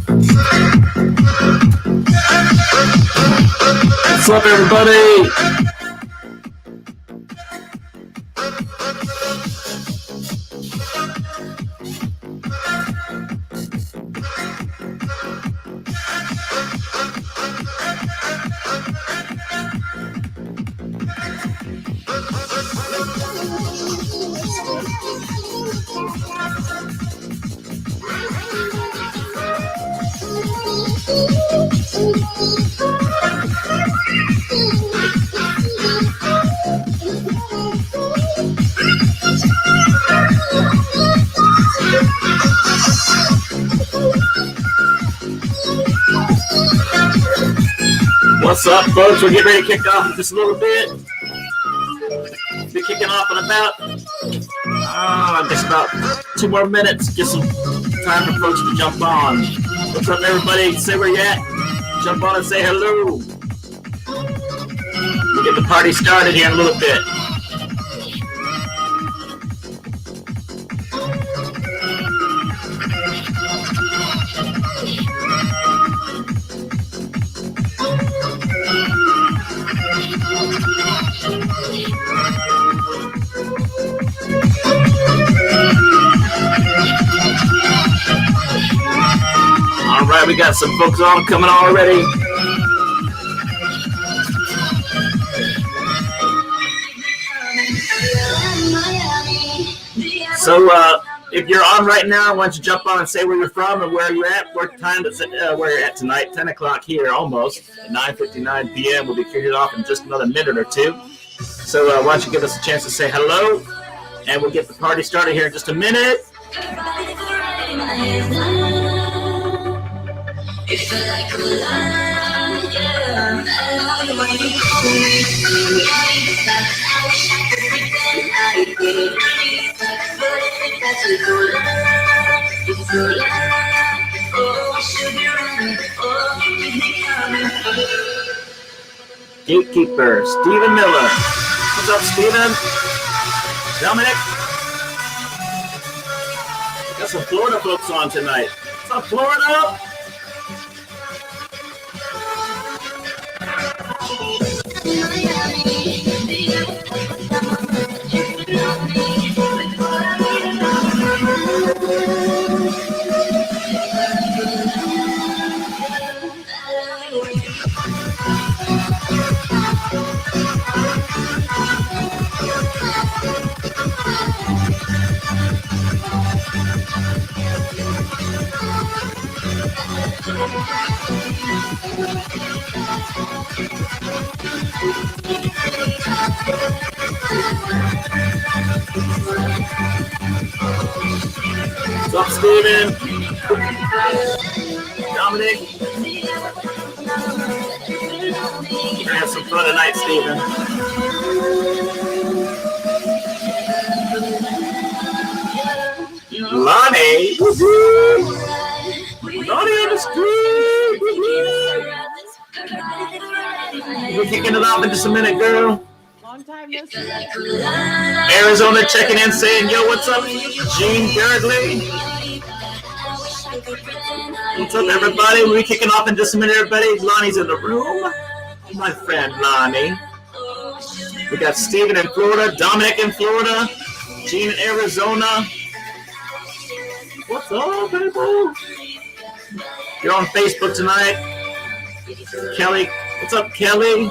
What's up, everybody? What's up, folks? We're getting ready to kick off in just a little bit. Be kicking off in about, just about 2 more minutes. Get some time for folks to jump on. What's up, everybody? Say where you at. Jump on and say hello. We'll get the party started here in a little bit. All right, we got some folks on coming already. So if you're on right now, why don't you jump on and say where you're from and where you're at, what time where you're at tonight. 10 o'clock here almost, at 9:59 p.m. We'll be kicking off in just another minute or two. So why don't you give us a chance to say hello, and we'll get the party started here in just a minute. It's like a lie, yeah. I love when you call me. I wish I could pretend I did. But if that's a good lie, it's a lie. Oh, I should be running. Oh, you keep me coming. Gatekeeper, Stephen Miller. What's up, Stephen? Dominic? Got some Florida folks on tonight. What's up, Florida? What's up, Steven? Dominic? We're gonna have some fun tonight, Steven. Lonnie! Lonnie on the street! We're kicking it off in just a minute, girl. Long time no see. Arizona checking in, saying, yo, what's up, Gene Garrett? What's up, everybody? We'll be kicking off in just a minute, everybody. Lonnie's in the room. My friend Lonnie. We got Steven in Florida, Dominic in Florida, Gene in Arizona. What's up, people? You're on Facebook tonight. Kelly, what's up, Kelly?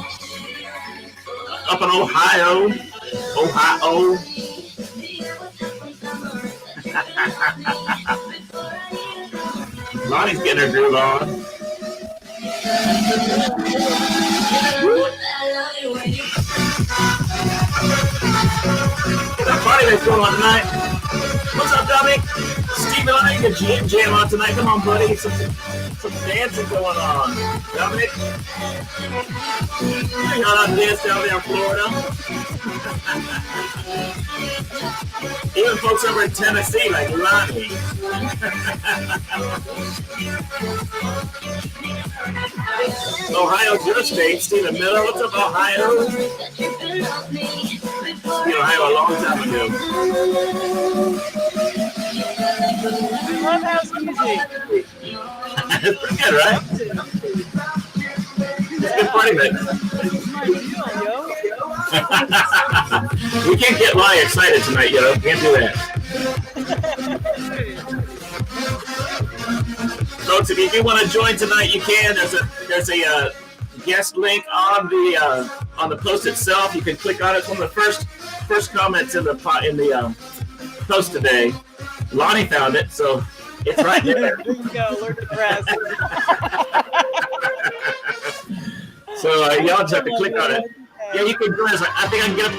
Up in Ohio. Ohio. Lonnie's getting her groove on. That party that's going on tonight. What's up, Dominic? Steven, I know you can jam on tonight. Come on, buddy. Some dancing going on. Dominic? You got to dance down there in Florida. Even folks over in Tennessee, like Lonnie. Ohio's your state. Steven Miller, what's up, Ohio? Been Ohio a long time ago. We love house music. It's pretty good, right? It's a good party mix. We can't get Lonnie excited tonight, yo. Can't do that. Folks, if you do want to join tonight, you can. There's a guest link on the post itself. You can click on it. It's one of the first comments in the post today. Lonnie found it, so it's right there. There you go. Learn the rest. So y'all just have to click on it. Yeah, you can join us. I think I can get up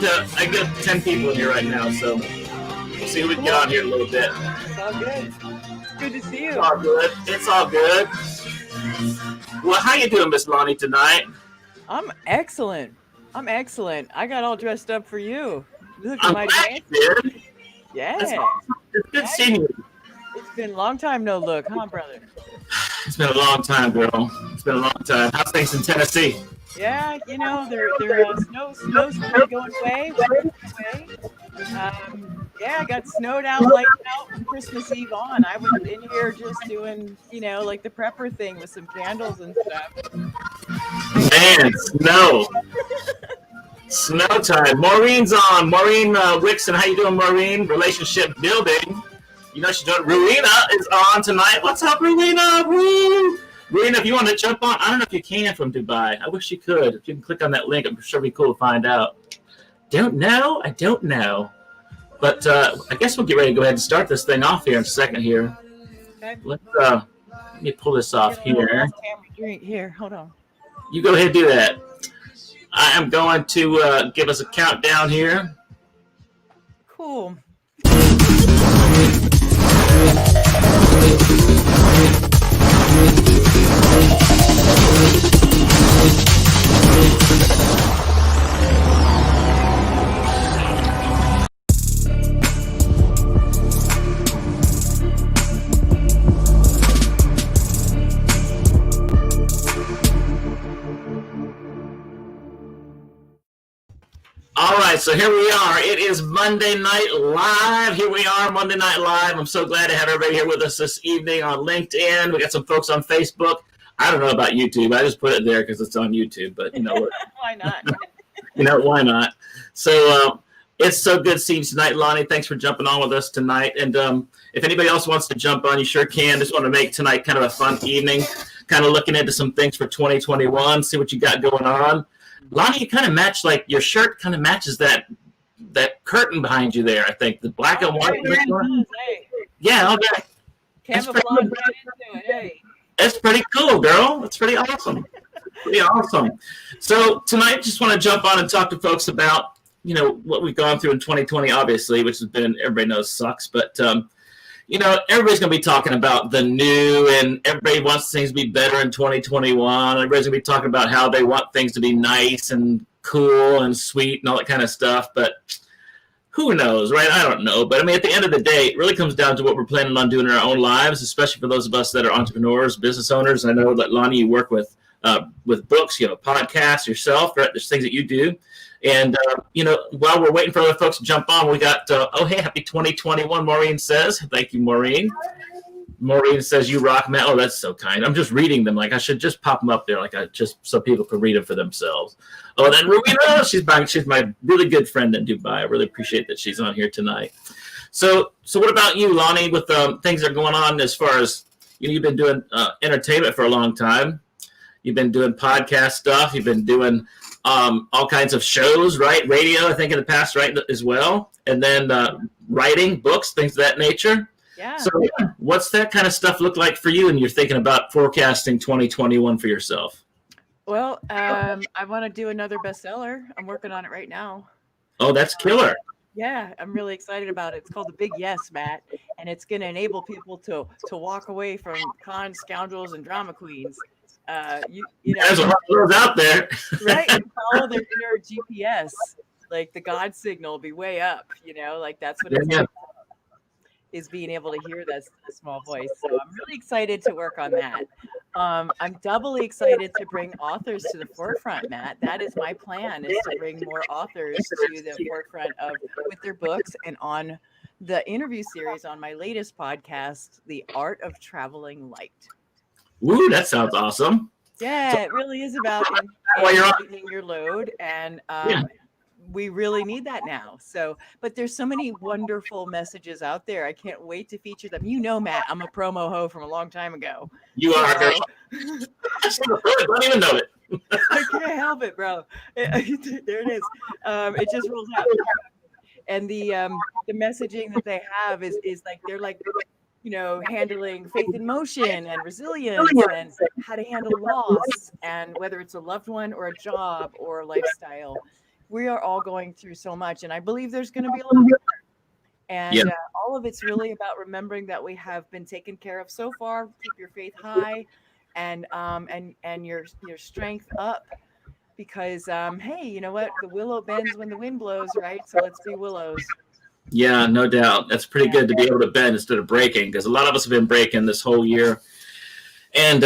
to 10 people in here right now. So we'll see if we can get on here a little bit. It's all good. Good to see you. It's all good. It's all good. Well, how you doing, Miss Lonnie, tonight? I'm excellent. I got all dressed up for you. Look at I'm my glad dance. you did. Yeah. That's awesome. It's good seeing you. It's been a long time no look, huh, brother? It's been a long time, girl. It's been a long time. How's things in Tennessee? Yeah, you know, they're snow's really going away. Yeah, I got snowed out, lights out from Christmas Eve on. I was in here just doing, you know, like the prepper thing with some candles and stuff. Man, snow. Snow time. Maureen's on. Maureen Wixon, how you doing, Maureen? Relationship building. You know she's doing. Rowena is on tonight. What's up, Rowena? Woo! Rowena, if you want to jump on, I don't know if you can from Dubai. I wish you could. If you can click on that link, I'm sure it'd be cool to find out. I don't know. But I guess we'll get ready to go ahead and start this thing off here in a second here. Okay. Let me pull this off here. Drink here. Hold on. You go ahead and do that. I am going to give us a countdown here. Cool. All right, so here we are. It is Monday Night Live. Here we are, Monday Night Live. I'm so glad to have everybody here with us this evening on LinkedIn. We got some folks on Facebook. I don't know about YouTube. I just put it there because it's on YouTube, but you know Why not? Why not? So it's so good seeing you tonight, Lonnie. Thanks for jumping on with us tonight. And if anybody else wants to jump on, you sure can. Just want to make tonight kind of a fun evening, kind of looking into some things for 2021, see what you got going on. Lonnie, you kind of match, like your shirt kind of matches that curtain behind you there. I think the black and white. Hey. Yeah, okay. Camouflage right into it. Hey. It's pretty cool, girl. It's pretty awesome. Pretty awesome. So tonight, just want to jump on and talk to folks about, you know, what we've gone through in 2020, obviously, which has been, everybody knows sucks, but you know, everybody's going to be talking about the new, and everybody wants things to be better in 2021. Everybody's going to be talking about how they want things to be nice and cool and sweet and all that kind of stuff. But who knows, right? I don't know. But I mean, at the end of the day, it really comes down to what we're planning on doing in our own lives, especially for those of us that are entrepreneurs, business owners. I know that, Lonnie, you work with books, you have a podcast yourself, right? There's things that you do. And, you know, while we're waiting for other folks to jump on, we got, hey, happy 2021, Maureen says. Thank you, Maureen. Maureen says, you rock, Matt. Oh, that's so kind. I'm just reading them. Like, I should just pop them up there, like, just so people can read them for themselves. Oh, then Rowena, she's my really good friend in Dubai. I really appreciate that she's on here tonight. So what about you, Lonnie, with things that are going on as far as, you know, you've been doing entertainment for a long time. You've been doing podcast stuff. You've been doing all kinds of shows, right? Radio, I think, in the past, right, as well. And then writing books, things of that nature. Yeah. So what's that kind of stuff look like for you, and you're thinking about forecasting 2021 for yourself? Well, I want to do another bestseller. I'm working on it right now. Oh, that's killer. Yeah, I'm really excited about it. It's called The Big Yes, Matt, and it's going to enable people to walk away from cons, scoundrels, and drama queens. You know, there's a lot of those out there. Right? And follow their inner GPS. Like the God signal will be way up, you know, like that's what it's like, is being able to hear that small voice. So I'm really excited to work on that. I'm doubly excited to bring authors to the forefront, Matt. That is my plan, is to bring more authors to the forefront with their books, and on the interview series on my latest podcast, The Art of Traveling Light. Woo, that sounds awesome. Yeah, it really is about While you're on, lightening your load, and yeah, we really need that now. So, but there's so many wonderful messages out there. I can't wait to feature them. You know, Matt, I'm a promo hoe from a long time ago. you are. So, I don't even know it. I can't help it, bro. There it is. It just rolls out. And the messaging that they have is like they're like, you know, handling faith in motion and resilience and how to handle loss, and whether it's a loved one or a job or a lifestyle. We are all going through so much, and I believe there's going to be a lot more. And Yeah. all of it's really about remembering that we have been taken care of so far. Keep your faith high, and your strength up, because hey, you know what? The willow bends when the wind blows, right? So let's be willows. Yeah, no doubt. That's pretty good to be able to bend instead of breaking, because a lot of us have been breaking this whole year. And,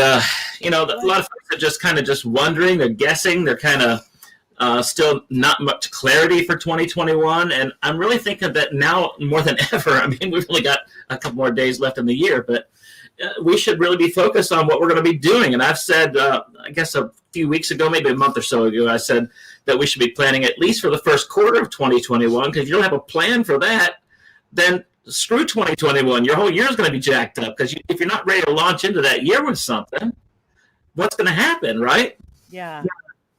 you know, a lot of folks are just kind of just wondering, they're guessing, they're kind of still not much clarity for 2021. And I'm really thinking that now more than ever, I mean, we've only got a couple more days left in the year, but we should really be focused on what we're going to be doing. And I've said, I guess a few weeks ago, maybe a month or so ago, I said that we should be planning at least for the first quarter of 2021, because if you don't have a plan for that, then screw 2021. Your whole year is going to be jacked up, because if you're not ready to launch into that year with something, what's going to happen, right? Yeah.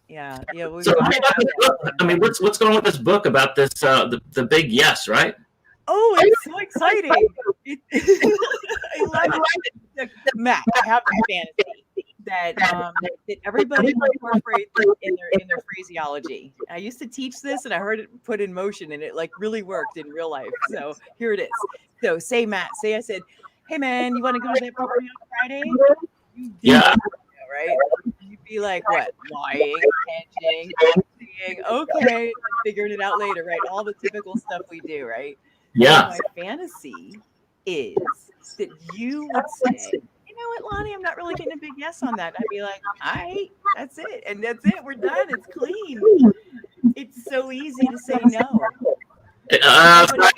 So, I mean, what's going on with this book about this, the big yes, right? Oh, it's so exciting. I love it. Matt, I have a fantasy that everybody incorporates in their phraseology. I used to teach this, and I heard it put in motion, and it like really worked in real life. So here it is. So say, Matt, I said, hey man, you want to go to that program on Friday? Yeah. Right? You'd be like, what? Lying, hedging, saying, okay, figuring it out later, right? All the typical stuff we do, right? Yeah. And my fantasy is that you would say, you know what, Lonnie, I'm not really getting a big yes on that. I'd be like, all right, that's it. And that's it. We're done. It's clean. It's so easy to say no. It's not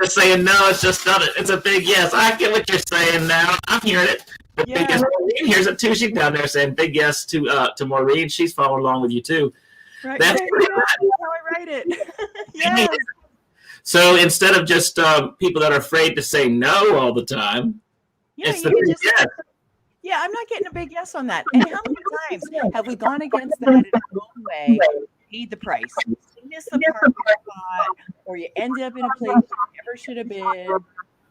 just saying no, it's just not. It's a big yes. I get what you're saying now. I'm hearing it. Big yes. Maureen hears it too. She's down there saying big yes to Maureen. She's following along with you too. Right. That's how I write it. Yes. So instead of just people that are afraid to say no all the time, it's the big yes. Yeah, I'm not getting a big yes on that. And how many times have we gone against that in our own way, paid the price? You missed the parking spot, or you ended up in a place you never should have been,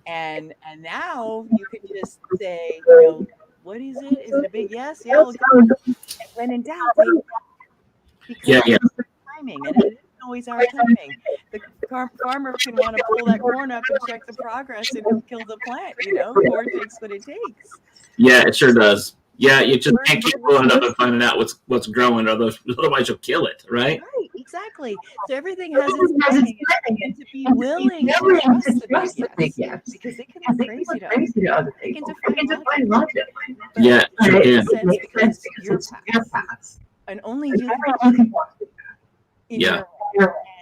and now you can just say, you know, what is it? Is it a big yes? Yeah, we'll go. And when in doubt, because it's timing, and it isn't always our timing. The farmer can want to pull that corn up and check the progress, and he'll kill the plant. You know, corn takes what it takes. Yeah, it sure does. Yeah, you just can't keep pulling up and finding out what's growing, otherwise you'll kill it, right? Right, exactly. So everything has its timing, and to be willing to trust the big yes, because it can look crazy to others. It can define logic. Yeah, it makes sense because your path, and only you can yeah.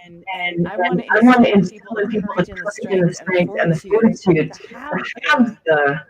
And I want to instill people the strength and the fortitude to have the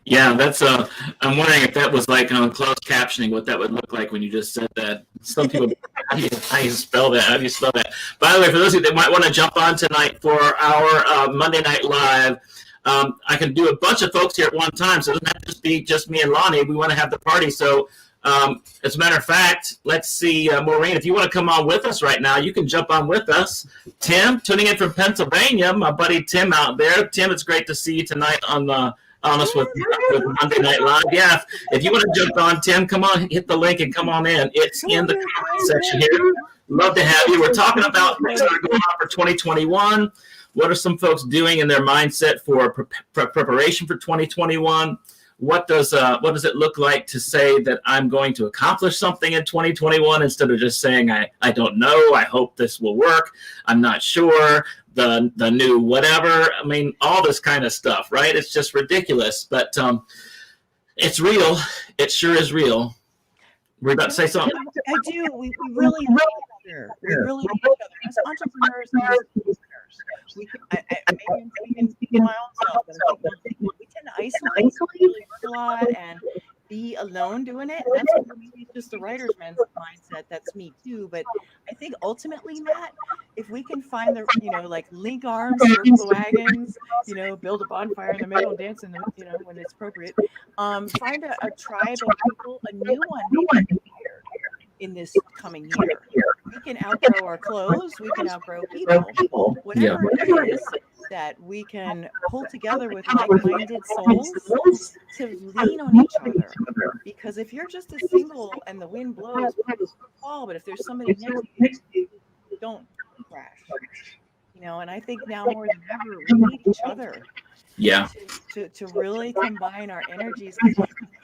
Yeah, that's I'm wondering if that was like on closed captioning, what that would look like when you just said that. Some people, how do you spell that? How do you spell that? By the way, for those of you that might want to jump on tonight for our Monday Night Live, I can do a bunch of folks here at one time, so it doesn't have to be just me and Lonnie. We want to have the party, so as a matter of fact, let's see, Maureen, if you want to come on with us right now, you can jump on with us. Tim, tuning in from Pennsylvania, my buddy Tim out there. Tim, it's great to see you tonight on us with Monday Night Live. Yeah, if you want to jump on, Tim, come on, hit the link and come on in. It's in the comment section here. Love to have you. We're talking about things that are going on for 2021. What are some folks doing in their mindset for preparation for 2021? What does it look like to say that I'm going to accomplish something in 2021 instead of just saying I don't know, I hope this will work, I'm not sure, the new whatever. I mean, all this kind of stuff, right? It's just ridiculous, but it's real. It sure is real. We're about to say something. I do. We really need each other. We really need each other. As entrepreneurs, We can, maybe I'm speaking my own self, but I'm thinking, we tend to isolate, really work a lot, and be alone doing it. And that's maybe it's just the writer's mindset. That's me too. But I think ultimately, Matt, if we can find the, like link arms, circle the wagons, build a bonfire in the middle and dance in the, when it's appropriate, find a tribe of people, a new one here in this coming year. We can outgrow our clothes, we can outgrow people, whatever it is that we can pull together with like-minded souls to lean on each other. Because if you're just a single and the wind blows, fall, but if there's somebody next to you, don't crash. And I think now more than ever, we need each other. Yeah. To really combine our energies.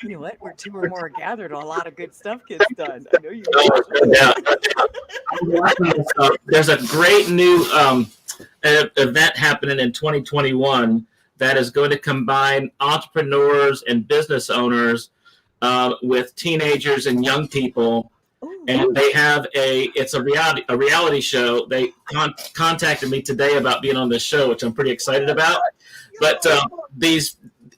You know what? Where two or more are gathered, a lot of good stuff gets done. I know you. There's a great new event happening in 2021 that is going to combine entrepreneurs and business owners with teenagers and young people. And they have it's a reality show. They contacted me today about being on this show, which I'm pretty excited about. But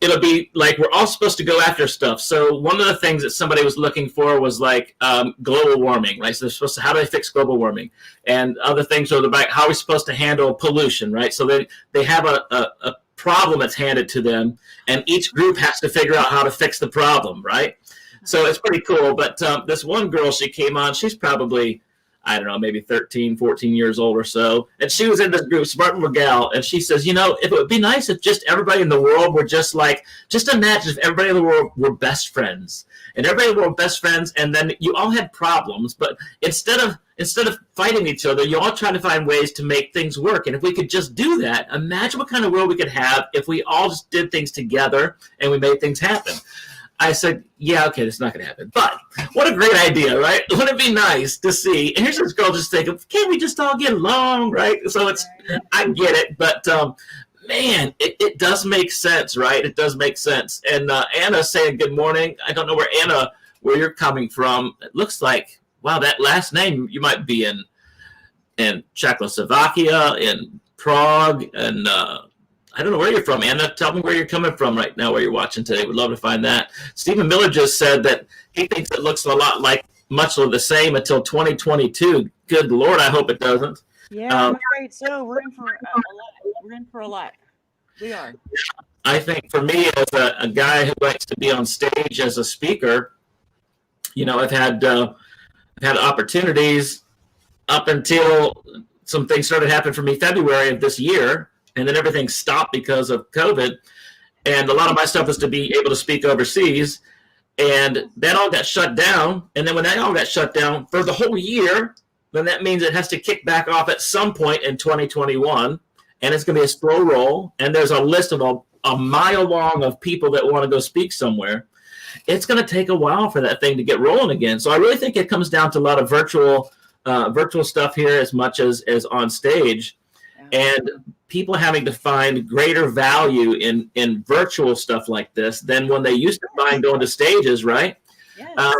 it'll be like we're all supposed to go after stuff. So one of the things that somebody was looking for was like global warming, right? So they're supposed to, how do they fix global warming? And other things are about how are we supposed to handle pollution, right? So they have a problem that's handed to them, and each group has to figure out how to fix the problem, right? So it's pretty cool. But this one girl, she came on, she's probably, I don't know, maybe 13, 14 years old or so. And she was in this group, smart little gal, and she says, if it would be nice if just everybody in the world were just imagine if everybody in the world were best friends. And everybody were best friends, and then you all had problems, but instead of fighting each other, you all try to find ways to make things work. And if we could just do that, imagine what kind of world we could have if we all just did things together and we made things happen. I said, yeah, okay, that's not going to happen. But what a great idea, right? Wouldn't it be nice to see? And here's this girl just thinking, can't we just all get along, right? So I get it, but man, it does make sense, right? It does make sense. And Anna's saying good morning. I don't know where you're coming from. It looks like, wow, that last name, you might be in Czechoslovakia, in Prague, and I don't know where you're from, Anna. Tell me where you're coming from right now, where you're watching today. We'd love to find that. Stephen Miller just said that he thinks it looks a lot like much of the same until 2022. Good Lord, I hope it doesn't. Yeah, I'm afraid so. We're in for a lot. We're in for a lot. We are. I think for me, as a guy who likes to be on stage as a speaker, I've had opportunities up until some things started happening for me February of this year. And then everything stopped because of COVID. And a lot of my stuff was to be able to speak overseas. And that all got shut down. And then when that all got shut down for the whole year, then that means it has to kick back off at some point in 2021. And it's going to be a slow roll. And there's a list of a mile long of people that want to go speak somewhere. It's going to take a while for that thing to get rolling again. So I really think it comes down to a lot of virtual stuff here as much as on stage. And people having to find greater value in virtual stuff like this than when they used to find going to stages, right? Yes.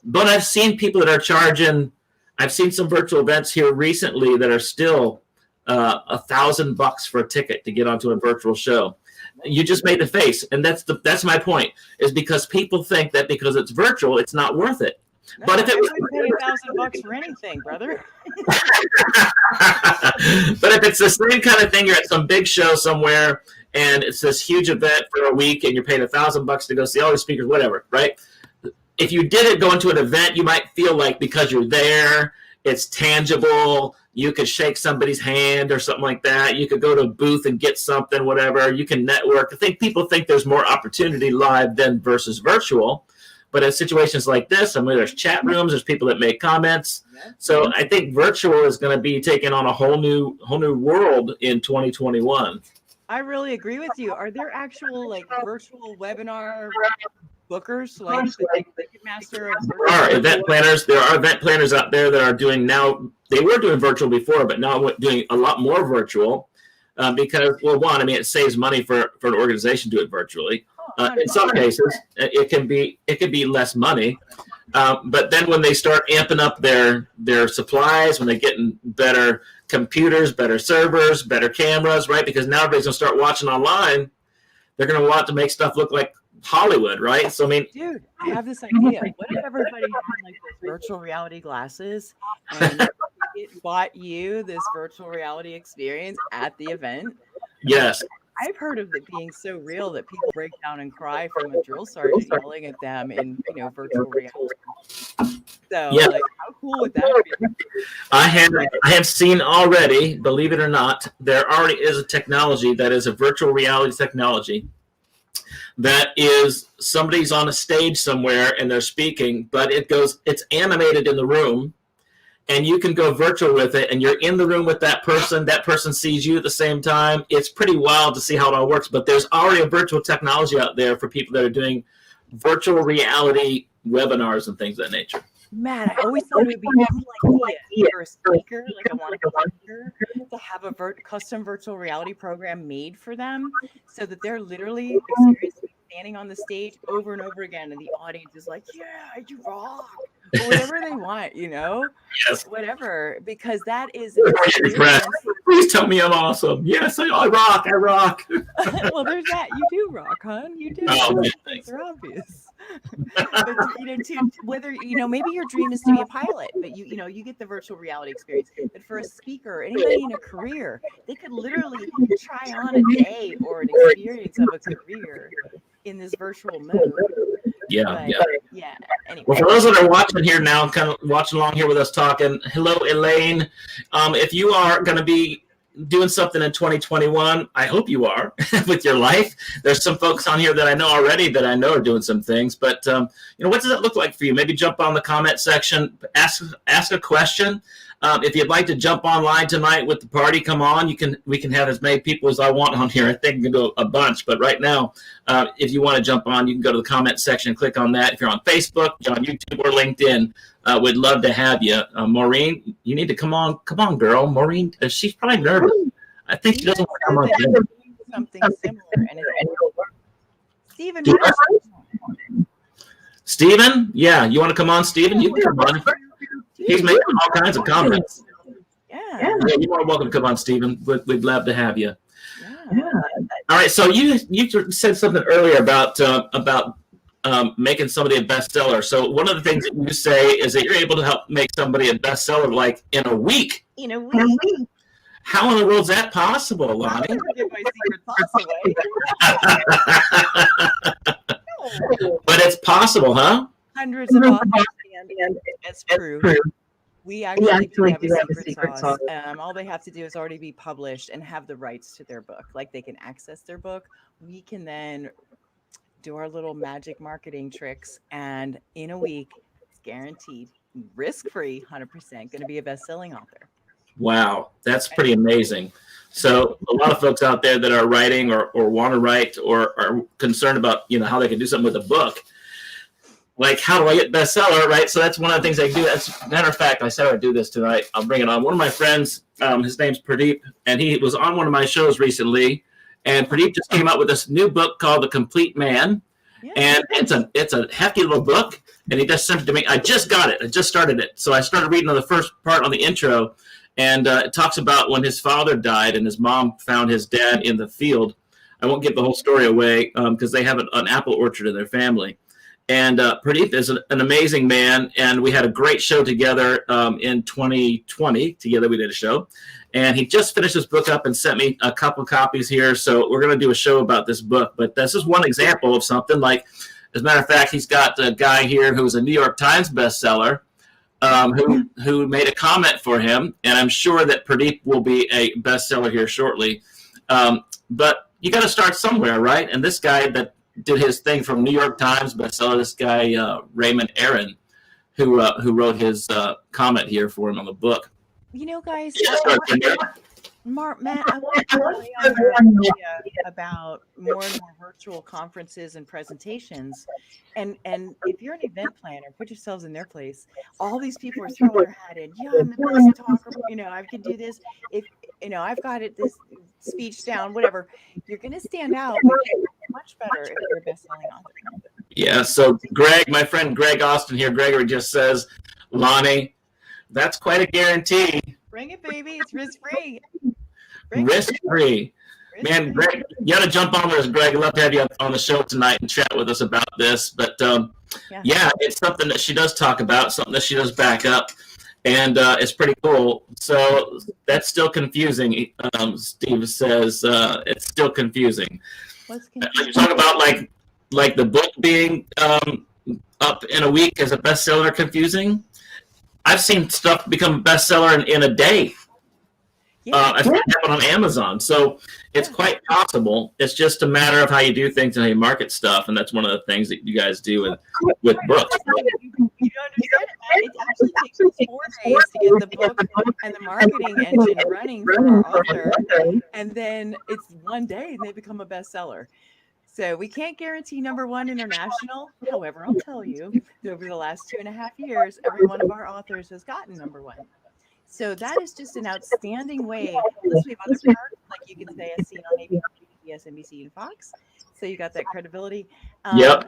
But I've seen people that are charging. I've seen some virtual events here recently that are still $1,000 for a ticket to get onto a virtual show. You just made the face, and that's my point. Is because people think that because it's virtual, it's not worth it. No, but if it was $1,000 for anything, brother. But if it's the same kind of thing, you're at some big show somewhere, and it's this huge event for a week, and you're paying $1,000 to go see all the speakers, whatever, right? If you did go into an event, you might feel like because you're there, it's tangible. You could shake somebody's hand or something like that. You could go to a booth and get something, whatever. You can network. I think people think there's more opportunity live than versus virtual. But in situations like this, there's chat rooms, there's people that make comments. So I think virtual is going to be taking on a whole new world in 2021. I really agree with you. Are there actual virtual webinar bookers like Ticketmaster? There are event planners. There are event planners out there that are doing now. They were doing virtual before, but now doing a lot more virtual because, well, one, it saves money for an organization to do it virtually. In some cases, it can be less money, but then when they start amping up their supplies, when they're getting better computers, better servers, better cameras, right? Because now everybody's gonna start watching online. They're gonna want to make stuff look like Hollywood, right? So I mean, dude, I have this idea. What if everybody had like those virtual reality glasses and it bought you this virtual reality experience at the event? yes. I've heard of it being so real that people break down and cry from a drill sergeant yelling at them in, virtual reality. So, Yeah. like, how cool would that be? I have seen already, believe it or not, there already is a technology that is a virtual reality technology that is somebody's on a stage somewhere and they're speaking, but it's animated in the room. And you can go virtual with it, and you're in the room with that person. That person sees you at the same time. It's pretty wild to see how it all works. But there's already a virtual technology out there for people that are doing virtual reality webinars and things of that nature. Man, I always thought it would be a cool idea for a speaker, like a one speaker, to have a custom virtual reality program made for them so that they're literally experiencing standing on the stage over and over again, and the audience is like, yeah, you rock, or whatever they want, Yes. whatever, because that is an experience. Please tell me I'm awesome. Yes, I rock. I rock. Well, there's that. You do rock, hon. You do. Oh, Things are obvious. But whether maybe your dream is to be a pilot, but you get the virtual reality experience. But for a speaker, anybody in a career, they could literally try on a day or an experience of a career in this virtual mode. Yeah. Anyway. Well, for those that are watching here now, kind of watching along here with us talking, hello, Elaine. If you are going to be doing something in 2021, I hope you are, with your life. There's some folks on here that I know already that I know are doing some things. But, what does it look like for you? Maybe jump on the comment section, ask a question. If you'd like to jump online tonight with the party, come on. We can have as many people as I want on here. I think we can do a bunch. But right now, if you want to jump on, you can go to the comment section and click on that. If you're on Facebook, on YouTube, or LinkedIn, we'd love to have you. Maureen, you need to come on. Come on, girl. Maureen, she's probably nervous. I think she doesn't want to come on. Something similar. And Stephen, Stephen? Yeah, you want to come on, Stephen? You can come on. He's making all kinds of comments. Yeah, you're more welcome to come on, Stephen. We'd love to have you. Yeah. All right, so you said something earlier about making somebody a bestseller. So one of the things that you say is that you're able to help make somebody a bestseller like in a week. In a week. How in the world is that possible, Lonnie? I'm give my secret sauce away. But it's possible, huh? Hundreds of authors, and it's true. We actually do have a secret sauce. All they have to do is already be published and have the rights to their book. Like, they can access their book. We can then do our little magic marketing tricks, and in a week, it's guaranteed, risk-free, 100%, going to be a best-selling author. Wow, that's pretty amazing. So a lot of folks out there that are writing or want to write or are concerned about how they can do something with a book. Like, how do I get bestseller, right? So that's one of the things I do. As a matter of fact, I said I'd do this tonight. I'll bring it on. One of my friends, his name's Pradeep, and he was on one of my shows recently. And Pradeep just came out with this new book called The Complete Man. Yeah. And it's a hefty little book. And he just sent it to me. I just got it. I just started it. So I started reading on the first part on the intro. And it talks about when his father died and his mom found his dad in the field. I won't give the whole story away because they have an apple orchard in their family. And Pradeep is an amazing man, and we had a great show together in 2020. Together we did a show, and he just finished his book up and sent me a couple copies here. So we're going to do a show about this book. But this is one example of something like, as a matter of fact, he's got a guy here who's a New York Times bestseller who made a comment for him, and I'm sure that Pradeep will be a bestseller here shortly. But you got to start somewhere, right? And this guy that did his thing from New York Times bestseller, this guy Raymond Aaron, who wrote his comment here for him on the book. Guys, Matt, I want to play on your idea about more and more virtual conferences and presentations. And if you're an event planner, put yourselves in their place. All these people are throwing their hat in. Yeah, I'm the best talker. I can do this. If I've got this speech down, whatever. You're going to stand out much better if you're a best-selling author. Yeah. So Greg, my friend Greg Austin here, Gregory just says, Lonnie, that's quite a guarantee. Bring it, baby. It's risk-free. Risk-free. Man, Greg, you got to jump on this, Greg. I'd love to have you on the show tonight and chat with us about this. But yeah, it's something that she does talk about, something that she does back up, and it's pretty cool. So that's still confusing. Steve says it's still confusing. What's confusing? You talk about like the book being up in a week as a bestseller confusing. I've seen stuff become a bestseller in a day. I've seen it happen on Amazon. So it's quite possible. It's just a matter of how you do things and how you market stuff. And that's one of the things that you guys do with books. You don't understand it. It actually takes us 4 days to get the book and the marketing engine running for our author. And then it's 1 day and they become a bestseller. So we can't guarantee #1 international. However, I'll tell you that over the last 2.5 years, every one of our authors has gotten #1. So that is just an outstanding way. Plus, we have other perks, like you can say as seen on ABC, PBS, NBC, and Fox. So you got that credibility. Yep.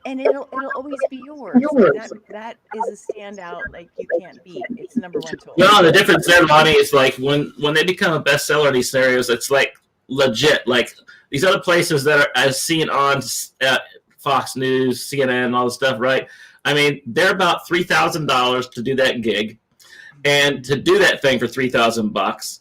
And it'll always be yours. Like that is a standout like you can't beat. It's the #1 tool. No, the difference there, Lonnie, is like when they become a bestseller in these scenarios, it's like legit. Like these other places that are as seen on Fox News, CNN, all this stuff, right? I mean, they're about $3,000 to do that gig. And to do that thing for $3,000,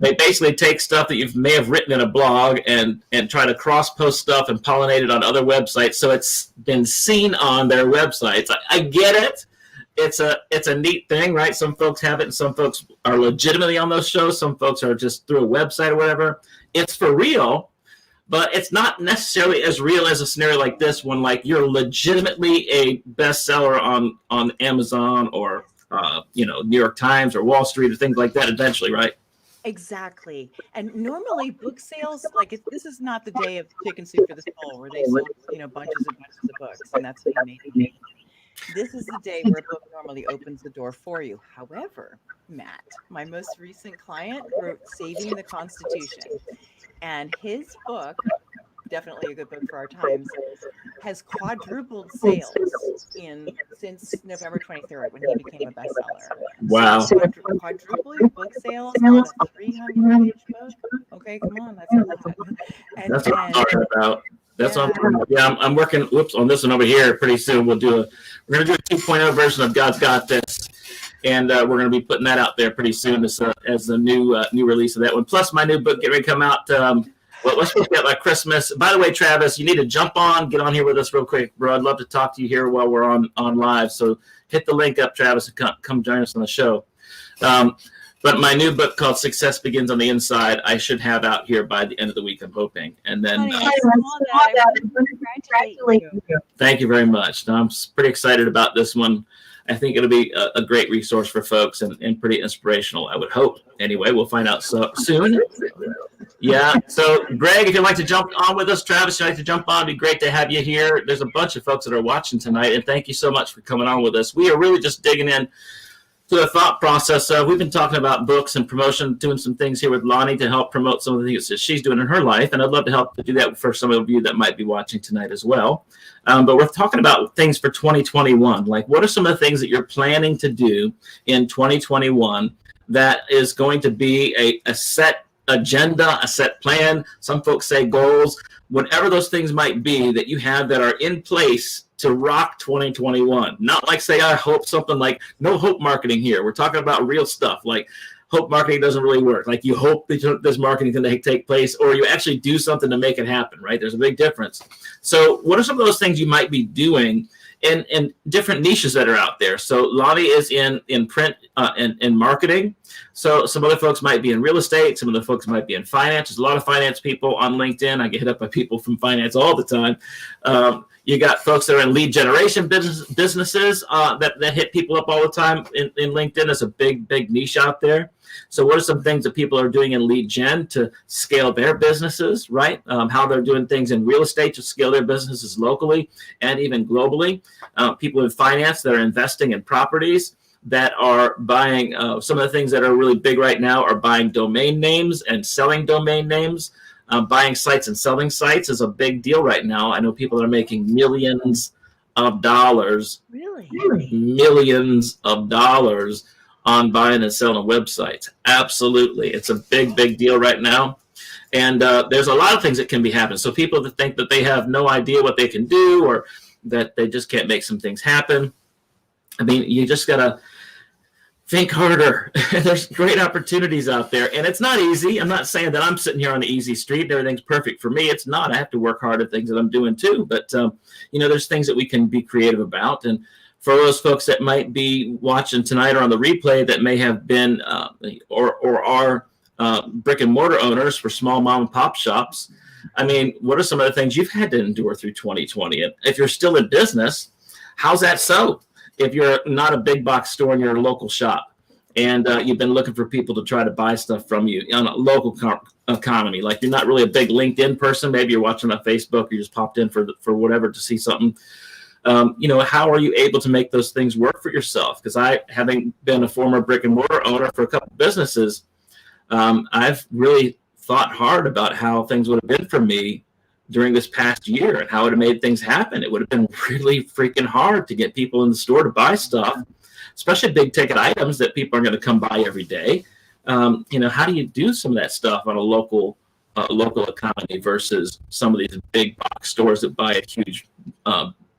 they basically take stuff that you may have written in a blog and try to cross-post stuff and pollinate it on other websites, so it's been seen on their websites. I get it. It's a neat thing, right? Some folks have it, and some folks are legitimately on those shows. Some folks are just through a website or whatever. It's for real, but it's not necessarily as real as a scenario like this one. Like you're legitimately a bestseller on Amazon or New York Times or Wall Street or things like that eventually, right? Exactly. And normally book sales, this is not the day of Chicken Soup for the Soul where they sold, bunches and bunches of books, and that's what you made. This is the day where a book normally opens the door for you. However, Matt, my most recent client, wrote Saving the Constitution, and his book, definitely a good book for our times, has quadrupled sales since November 23rd when he became a bestseller. Wow. So quadrupling book sales on a 300-page book. Okay, come on, that's a lot. That's what I'm talking about. That's what I'm talking about. Yeah, I'm working on this one over here pretty soon. We're gonna do a 2.0 version of God's Got This. And we're going to be putting that out there pretty soon as the new release of that one. Plus my new book getting ready to come out. We're supposed to get by Christmas. By the way, Travis, you need to get on here with us real quick, bro. I'd love to talk to you here while we're on live. So hit the link up, Travis, and come join us on the show. But my new book called Success Begins on the Inside, I should have out here by the end of the week, I'm hoping. And then thank you very much. I'm pretty excited about this one. I think it'll be a great resource for folks and pretty inspirational, I would hope. Anyway, we'll find out soon. Yeah. So, Greg, if you'd like to jump on with us, Travis, if you'd like to jump on, it'd be great to have you here. There's a bunch of folks that are watching tonight, and thank you so much for coming on with us. We are really just digging in to the thought process. We've been talking about books and promotion, doing some things here with Lonnie to help promote some of the things that she's doing in her life, and I'd love to help to do that for some of you that might be watching tonight as well. But we're talking about things for 2021. Like, what are some of the things that you're planning to do in 2021 that is going to be a set agenda, a set plan? Some folks say goals. Whatever those things might be that you have that are in place to rock 2021. Not like say, I hope something like no hope marketing here. We're talking about real stuff. Like hope marketing doesn't really work. Like you hope that this marketing is going to take place or you actually do something to make it happen, right? There's a big difference. So what are some of those things you might be doing in different niches that are out there? So Lonnie is in print and marketing. So some other folks might be in real estate. Some of the folks might be in finance. There's a lot of finance people on LinkedIn. I get hit up by people from finance all the time. You got folks that are in lead generation businesses that hit people up all the time in LinkedIn. There's a big niche out there. So what are some things that people are doing in lead gen to scale their businesses, right? How they're doing things in real estate to scale their businesses locally and even globally. People in finance that are investing in properties, that are buying some of the things that are really big right now are buying domain names and selling domain names. Buying sites and selling sites is a big deal right now. I know people are making millions of dollars. Really? Millions of dollars on buying and selling websites. Absolutely. It's a big, big deal right now. And there's a lot of things that can be happening. So people that think that they have no idea what they can do or that they just can't make some things happen. I mean, you just got to think harder. There's great opportunities out there. And it's not easy. I'm not saying that I'm sitting here on the easy street and everything's perfect for me. It's not. I have to work hard at things that I'm doing too. But, there's things that we can be creative about. And for those folks that might be watching tonight or on the replay that may have been or are brick and mortar owners for small mom and pop shops, I mean, what are some of the things you've had to endure through 2020? And if you're still in business, how's that so? If you're not a big box store in your local shop and you've been looking for people to try to buy stuff from you on a local economy, like you're not really a big LinkedIn person, maybe you're watching on Facebook or you just popped in for whatever to see something. How are you able to make those things work for yourself? Because having been a former brick and mortar owner for a couple of businesses, I've really thought hard about how things would have been for me during this past year and how it would have made things happen. It would have been really freaking hard to get people in the store to buy stuff, especially big ticket items that people are going to come by every day. How do you do some of that stuff on a local economy versus some of these big box stores that buy a huge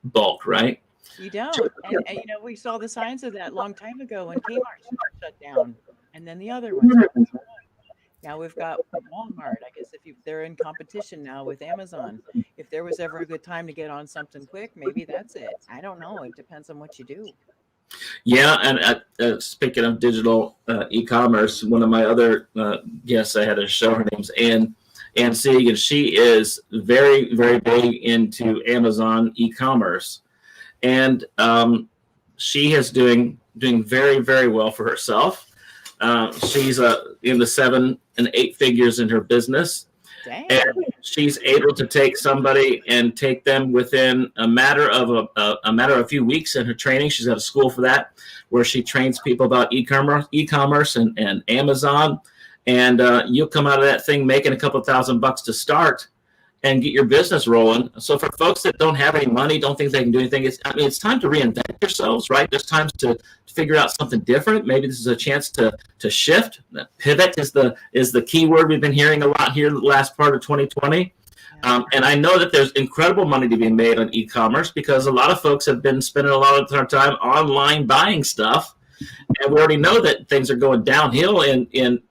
bulk, right? You don't. And we saw the signs of that a long time ago when Kmart shut down, and then the other ones. Now we've got Walmart. I guess if they're in competition now with Amazon, if there was ever a good time to get on something quick, maybe that's it. I don't know. It depends on what you do. Yeah, and speaking of digital e-commerce, one of my other guests I had a show, her name's Ann Segan. She is very, very big into Amazon e-commerce, and she is doing very, very well for herself. She's in the 7 and 8 figures in her business. Dang. And she's able to take somebody and take them within a matter of a few weeks in her training. She's got a school for that, where she trains people about e-commerce and Amazon. And you'll come out of that thing making a couple $1,000 to start and get your business rolling. So for folks that don't have any money, don't think they can do anything, it's time to reinvent yourselves, right? There's times to figure out something different. Maybe this is a chance to shift. Pivot is the key word we've been hearing a lot here in the last part of 2020. And I know that there's incredible money to be made on e-commerce because a lot of folks have been spending a lot of their time online buying stuff. And we already know that things are going downhill in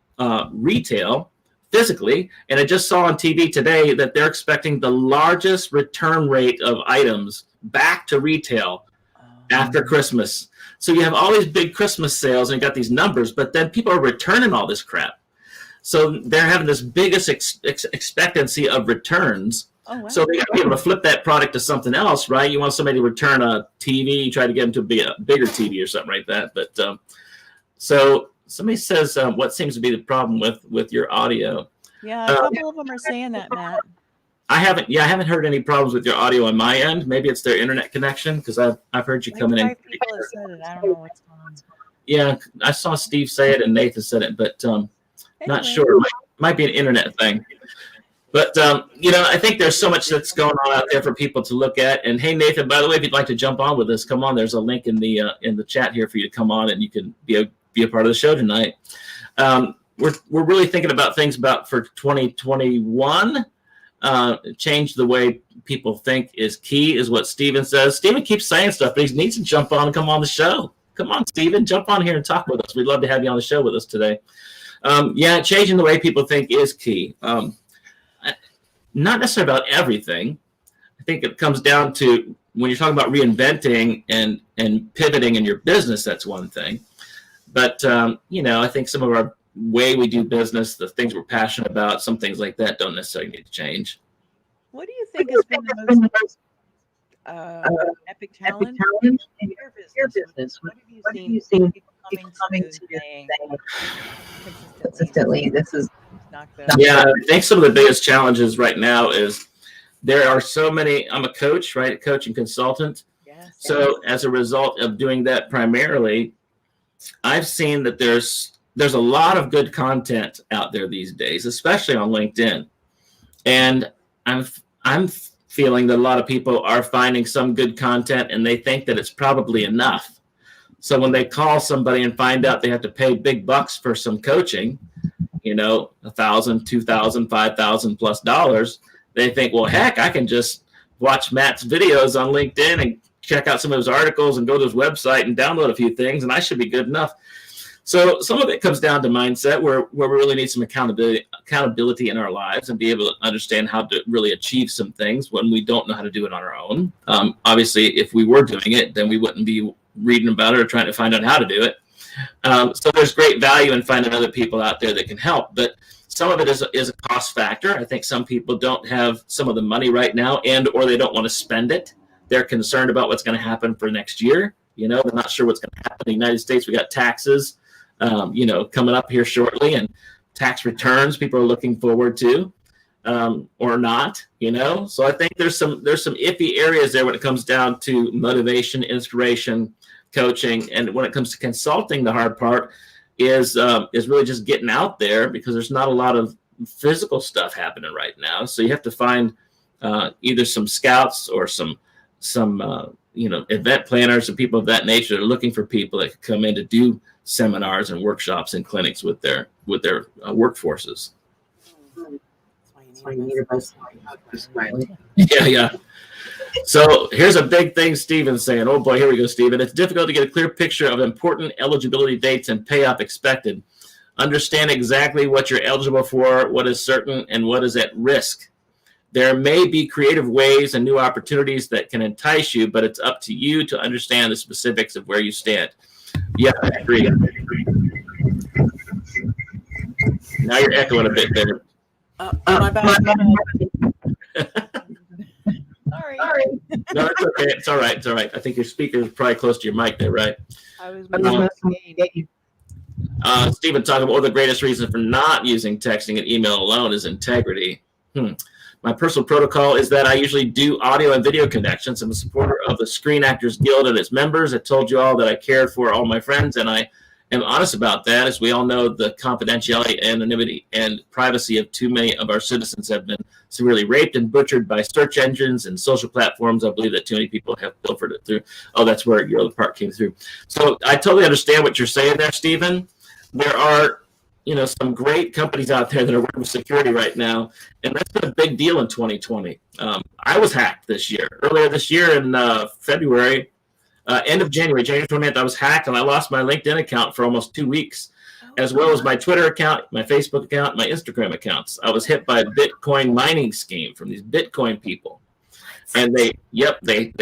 retail physically. And I just saw on TV today that they're expecting the largest return rate of items back to retail after Christmas. So you have all these big Christmas sales and you got these numbers, but then people are returning all this crap. So they're having this biggest expectancy of returns. Oh, wow. So they got to be able to flip that product to something else, right? You want somebody to return a TV, you try to get them to be a bigger TV or something like that. But so somebody says, what seems to be the problem with your audio? Yeah, a couple of them are saying that, Matt. I haven't heard any problems with your audio on my end. Maybe it's their internet connection because I've heard you coming in. People have said it. I don't know what's going on. Yeah, I saw Steve say it and Nathan said it, but not sure. Might be an internet thing. But I think there's so much that's going on out there for people to look at. And hey, Nathan, by the way, if you'd like to jump on with us, come on. There's a link in the chat here for you to come on, and you can be a part of the show tonight. We're really thinking about things for 2021. Change the way people think is key, is what Steven says. Steven keeps saying stuff, but he needs to jump on and come on the show. Come on, Steven, jump on here and talk with us. We'd love to have you on the show with us today. Changing the way people think is key. Not necessarily about everything. I think it comes down to when you're talking about reinventing and pivoting in your business, that's one thing. But, I think some of our way we do business, the things we're passionate about, some things like that don't necessarily need to change. What do you think has been the most epic challenge in your business? What have you seen people coming to saying consistently? This is not good. Yeah, I think some of the biggest challenges right now is there are so many. I'm a coach, right? A coach and consultant. Yes. So as a result of doing that primarily, I've seen that there's a lot of good content out there these days, especially on LinkedIn. And I'm feeling that a lot of people are finding some good content and they think that it's probably enough. So when they call somebody and find out they have to pay big bucks for some coaching, $1,000, $2,000, $5,000 plus dollars, they think, well, heck, I can just watch Matt's videos on LinkedIn and check out some of his articles and go to his website and download a few things, and I should be good enough. So some of it comes down to mindset, where we really need some accountability in our lives and be able to understand how to really achieve some things when we don't know how to do it on our own. Obviously, if we were doing it, then we wouldn't be reading about it or trying to find out how to do it. So there's great value in finding other people out there that can help. But some of it is a cost factor. I think some people don't have some of the money right now, or they don't want to spend it. They're concerned about what's going to happen for next year. They're not sure what's going to happen in the United States. We got taxes coming up here shortly, and tax returns people are looking forward to, or not, So I think there's some iffy areas there when it comes down to motivation, inspiration, coaching, and when it comes to consulting, the hard part is really just getting out there, because there's not a lot of physical stuff happening right now. So you have to find either some scouts or some event planners and people of that nature that are looking for people that can come in to do seminars and workshops and clinics with their workforces. That's why you need a bus. Yeah. So here's a big thing Stephen's saying. Oh boy, here we go, Stephen. It's difficult to get a clear picture of important eligibility dates and payoff expected. Understand exactly what you're eligible for, what is certain, and what is at risk. There may be creative ways and new opportunities that can entice you, but it's up to you to understand the specifics of where you stand. Yeah, I agree. Now you're echoing a bit there. My bad. Sorry. No, it's okay. It's all right. I think your speaker is probably close to your mic there, right? I was Stephen talking about one of the greatest reasons for not using texting and email alone is integrity. My personal protocol is that I usually do audio and video connections. I'm a supporter of the Screen Actors Guild and its members. I told you all that I cared for all my friends, and I am honest about that. As we all know, the confidentiality, anonymity, and privacy of too many of our citizens have been severely raped and butchered by search engines and social platforms. I believe that too many people have pilfered it through. Oh, that's where your other part came through. So I totally understand what you're saying there, Stephen. There are some great companies out there that are working with security right now, and that's been a big deal in 2020. I was hacked earlier this year in February, end of January 29th, I was hacked, and I lost my LinkedIn account for almost 2 weeks, as well as my Twitter account, my Facebook account, my Instagram accounts. I was hit by a Bitcoin mining scheme from these Bitcoin people. And they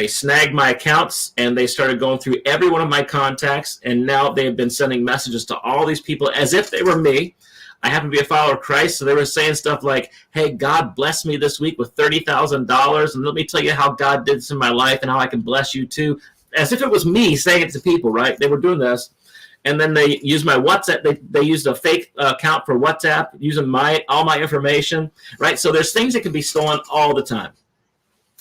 snagged my accounts, and they started going through every one of my contacts, and now they have been sending messages to all these people as if they were me. I happen to be a follower of Christ, so they were saying stuff like, hey, God bless me this week with $30,000, and let me tell you how God did this in my life and how I can bless you too. As if it was me saying it to people, right? They were doing this. And then they used my WhatsApp. They used a fake account for WhatsApp, using all my information, right? So there's things that can be stolen all the time.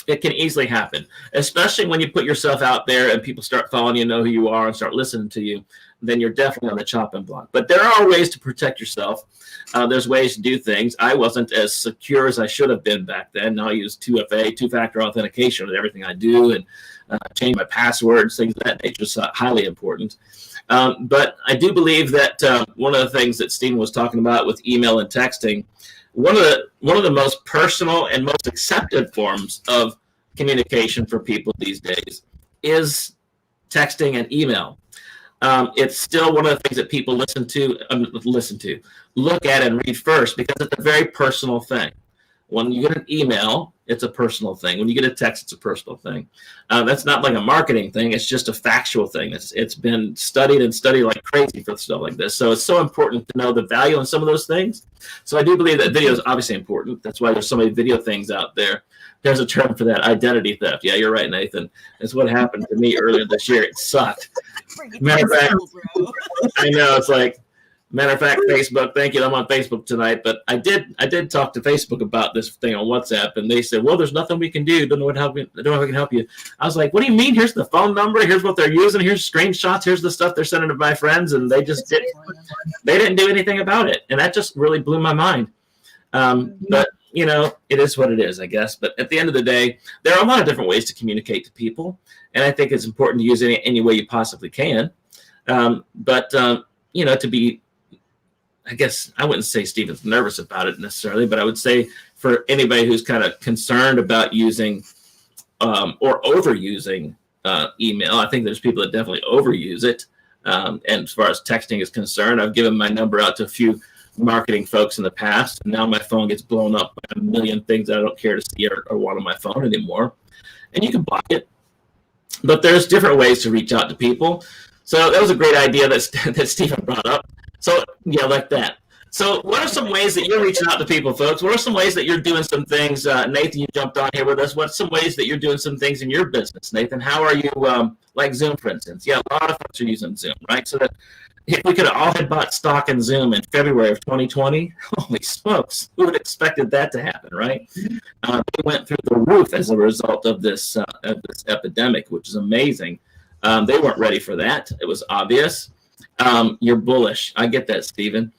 It can easily happen, especially when you put yourself out there and people start following you, know who you are, and start listening to you. Then you're definitely on the chopping block. But there are ways to protect yourself. There's ways to do things. I wasn't as secure as I should have been back then. Now I use 2FA, two-factor authentication with everything I do, and change my passwords, things of that nature is highly important. But I do believe that one of the things that Stephen was talking about with email and texting, one of the most personal and most accepted forms of communication for people these days is texting and email. It's still one of the things that people look at and read first, because it's a very personal thing. When you get an email, it's a personal thing. When you get a text, it's a personal thing. That's not like a marketing thing. It's just a factual thing. It's been studied like crazy for stuff like this. So it's so important to know the value in some of those things. So I do believe that video is obviously important. That's why there's so many video things out there. There's a term for that, identity theft. Yeah, you're right, Nathan. That's what happened to me earlier this year. It sucked. Matter of fact, I know, it's like, matter of fact, Facebook, thank you. I'm on Facebook tonight, but I did talk to Facebook about this thing on WhatsApp, and they said, well, there's nothing we can do. Don't know how we can help you. I was like, what do you mean? Here's the phone number. Here's what they're using. Here's screenshots. Here's the stuff they're sending to my friends, and they didn't do anything about it, and that just really blew my mind. But it is what it is, I guess. But at the end of the day, there are a lot of different ways to communicate to people, and I think it's important to use it any way you possibly can. But to be, I guess I wouldn't say Stephen's nervous about it necessarily, but I would say for anybody who's kind of concerned about using or overusing email, I think there's people that definitely overuse it. And as far as texting is concerned, I've given my number out to a few marketing folks in the past. And now my phone gets blown up by a million things that I don't care to see or want on my phone anymore. And you can block it. But there's different ways to reach out to people. So that was a great idea that Stephen brought up. So yeah, like that. So what are some ways that you're reaching out to people, folks? What are some ways that you're doing some things? Nathan, you jumped on here with us. What's some ways that you're doing some things in your business, Nathan? How are you, like Zoom, for instance? Yeah, a lot of folks are using Zoom, right? So that if we could have all had bought stock in Zoom in February of 2020, holy smokes, who would have expected that to happen, right? They went through the roof as a result of this epidemic, which is amazing. They weren't ready for that. It was obvious. You're bullish. I get that, Stephen.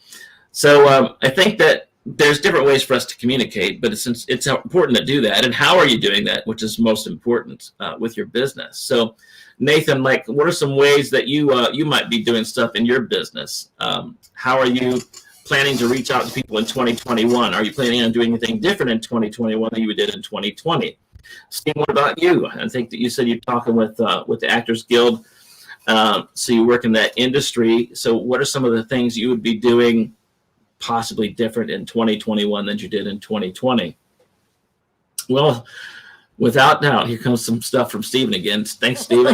So I think that there's different ways for us to communicate, but it's important to do that. And how are you doing that, which is most important with your business? So Nathan, like, what are some ways that you might be doing stuff in your business? How are you planning to reach out to people in 2021? Are you planning on doing anything different in 2021 than you did in 2020? Steve, what about you? I think that you said you're talking with the Actors Guild. So you work in that industry. So what are some of the things you would be doing possibly different in 2021 than you did in 2020? Well, without doubt, here comes some stuff from Stephen again. Thanks, Stephen.